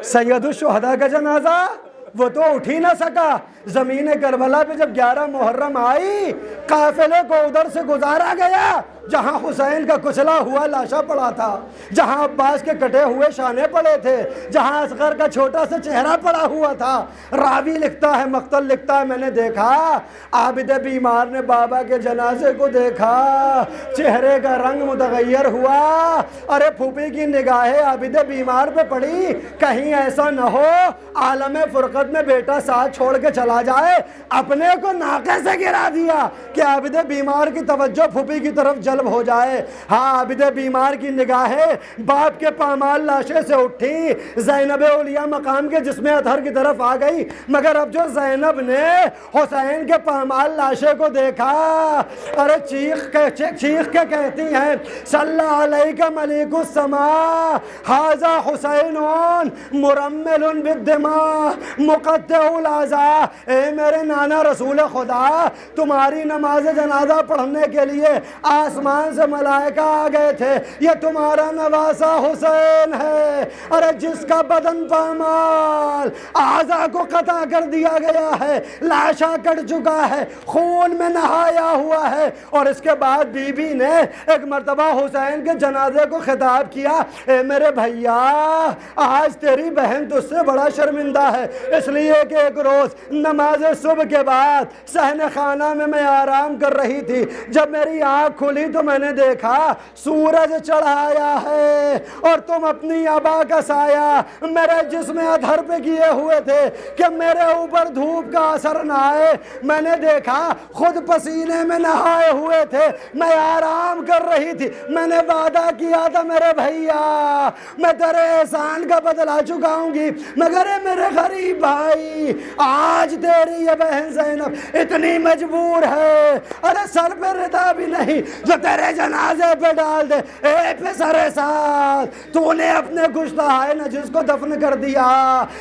S1: سید الشہداء کا جنازہ وہ تو اٹھ ہی نہ سکا۔ زمین کربلا پہ جب 11 محرم آئی، قافلے کو ادھر سے گزارا گیا جہاں حسین کا کچلا ہوا لاشا پڑا تھا، جہاں عباس کے کٹے ہوئے شانے پڑے تھے، جہاں اصغر کا چھوٹا سا چہرہ پڑا ہوا تھا۔ راوی لکھتا ہے، مقتل لکھتا ہے، میں نے دیکھا عابد بیمار نے بابا کے جنازے کو دیکھا، چہرے کا رنگ متغیر ہوا۔ ارے پھوپھی کی نگاہیں عابد بیمار پہ پڑی، کہیں ایسا نہ ہو عالم فرقت میں بیٹا ساتھ چھوڑ کے چلا جائے۔ اپنے کو ناقے سے گرا دیا کہ عابد بیمار کی توجہ پھوپھی کی طرف جلب ہو جائے۔ ہاں، عابد بیمار کی نگاہیں باپ کے پامال لاشے سے اٹھی، زینب اولیاء مقام کے جسم اطہر کی طرف آ گئی، مگر اب جو زینب نے حسین کے پامال لاشے کو دیکھا، ارے چیخ کے کہتی ہیں صلی علیک ملیک السماء ھذا حسین مرمل بالدماء مقطع الاعضاء۔ اے میرے نانا رسول خدا، تمہاری نماز جنازہ پڑھنے کے لیے آسمان آسمان سے ملائکہ آ گئے تھے، یہ تمہارا نواسا حسین ہے، ارے جس کا بدن پامال اعضاء کو قطع کر دیا گیا ہے، لاشا کٹ چکا ہے، خون میں نہایا ہوا ہے۔ اور اس کے بعد بی بی نے ایک مرتبہ حسین کے جنازے کو خطاب کیا، اے میرے بھیا، آج تیری بہن تجھ سے بڑا شرمندہ ہے، اس لیے کہ ایک روز نماز صبح کے بعد صحن خانہ میں آرام کر رہی تھی، جب میری آنکھ کھلی تو میں نے دیکھا سورج چڑھایا ہے اور تم اپنی عبا کا سایہ میرے جسم ادھر پہ کیے ہوئے تھے کہ میرے اوپر دھوپ کا اثر نہ آئے۔ میں نے دیکھا خود پسینے میں نہائے ہوئے تھے، میں آرام کر رہی تھی۔ میں نے وعدہ کیا تھا میرے بھیا میں تیرے احسان کا بدلہ چکاؤں گی، مگر میرے غریب بھائی آج تیری یہ بہن زینب اتنی مجبور ہے، ارے سر پہ ردا بھی نہیں جو تیرے جنازے پہ ڈال دے۔ اے پسر سعد، تو نے اپنے گشتہ نجس کو دفن کر دیا،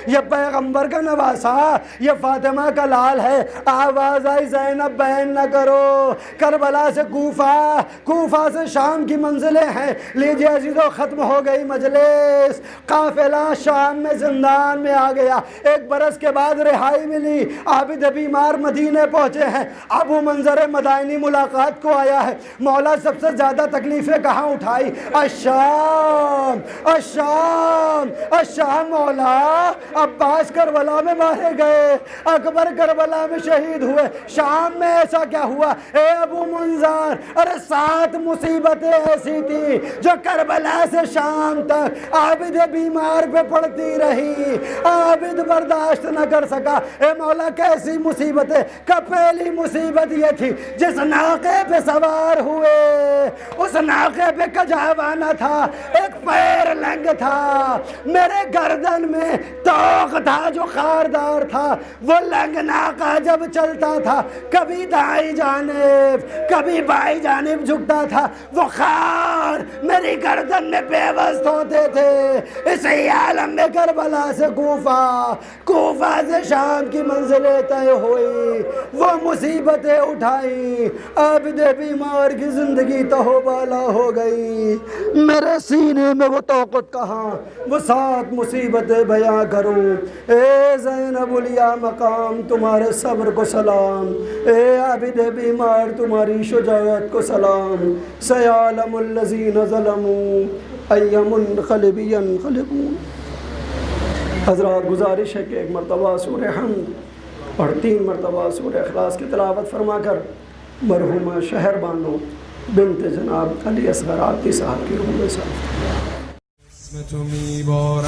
S1: یہ پیغمبر کا نواسا، یہ فاطمہ کا لال ہے۔ آواز آئی زینب بہن نہ کرو، کربلا سے کوفہ، کوفہ سے شام کی منزلیں ہیں۔ لیجئے عزیزو ختم ہو گئی مجلس، قافلہ شام میں زندان میں آ گیا۔ ایک برس کے بعد رہائی ملی، عابد بیمار مدینے پہنچے ہیں۔ ابو منظر مدائنی ملاقات کو آیا ہے۔ مولا سب سے زیادہ تکلیفیں کہاں اٹھائی؟ الشام، الشام، الشام۔ مولا عباس کربلا میں مارے گئے، اکبر کربلا میں شہید ہوئے، شام میں ایسا کیا ہوا؟ اے ابو منظر، ارے 7 مصیبتیں ایسی تھی جو کربلا سے شام تک عابد بیمار پہ پڑتی رہی، عابد برداشت نہ کر سکا۔ اے مولا کیسی مصیبتیں؟ کہ پہلی مصیبت یہ تھی جس ناقے پہ سوار ہوئے اس ناقے پہ کجاوا نہ تھا، ایک پیر لنگ تھا، میرے گردن میں توق تھا جو خاردار تھا۔ وہ لنگ ناقہ جب چلتا تھا کبھی دائیں جانب کبھی بائیں جانب جھکتا تھا، وہ خار میری گردن میں پیوست ہوتے تھے۔ اسی عالم میں کربلا سے کوفہ، کوفہ سے شام کی منزلیں طے ہوئی، وہ مصیبتیں اٹھائیں، عابد بیمار کی زندگی تہو بالا ہو گئی۔ میرے سینے میں وہ طاقت کہاں، وہ 7 مصیبتیں بیاں کروں۔ اے زینب الیا مقام تمہارے صبر کو سلام، اے عابد بیمار تمہاری شجاعت کو سلام۔ سیعلم الذین ظلموا ای منقلب ینقلبون۔ حضرات گزارش ہے کہ ایک مرتبہ سورہ حمد اور 3 مرتبہ سورہ اخلاص کی تلاوت فرما کر مرحومہ شہر بانو بنت جناب علی اصغر آتی صاحب کی روح میں
S2: اسم تو میبارد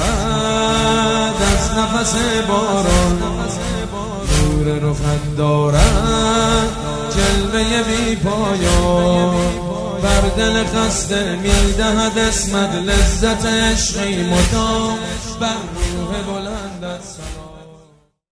S2: از نفس باران، نور رخت دارد جلوه بی پایان، بر دل خسته میدهد اسمت لذت عشقی مدام، بر روح بلندت سلام.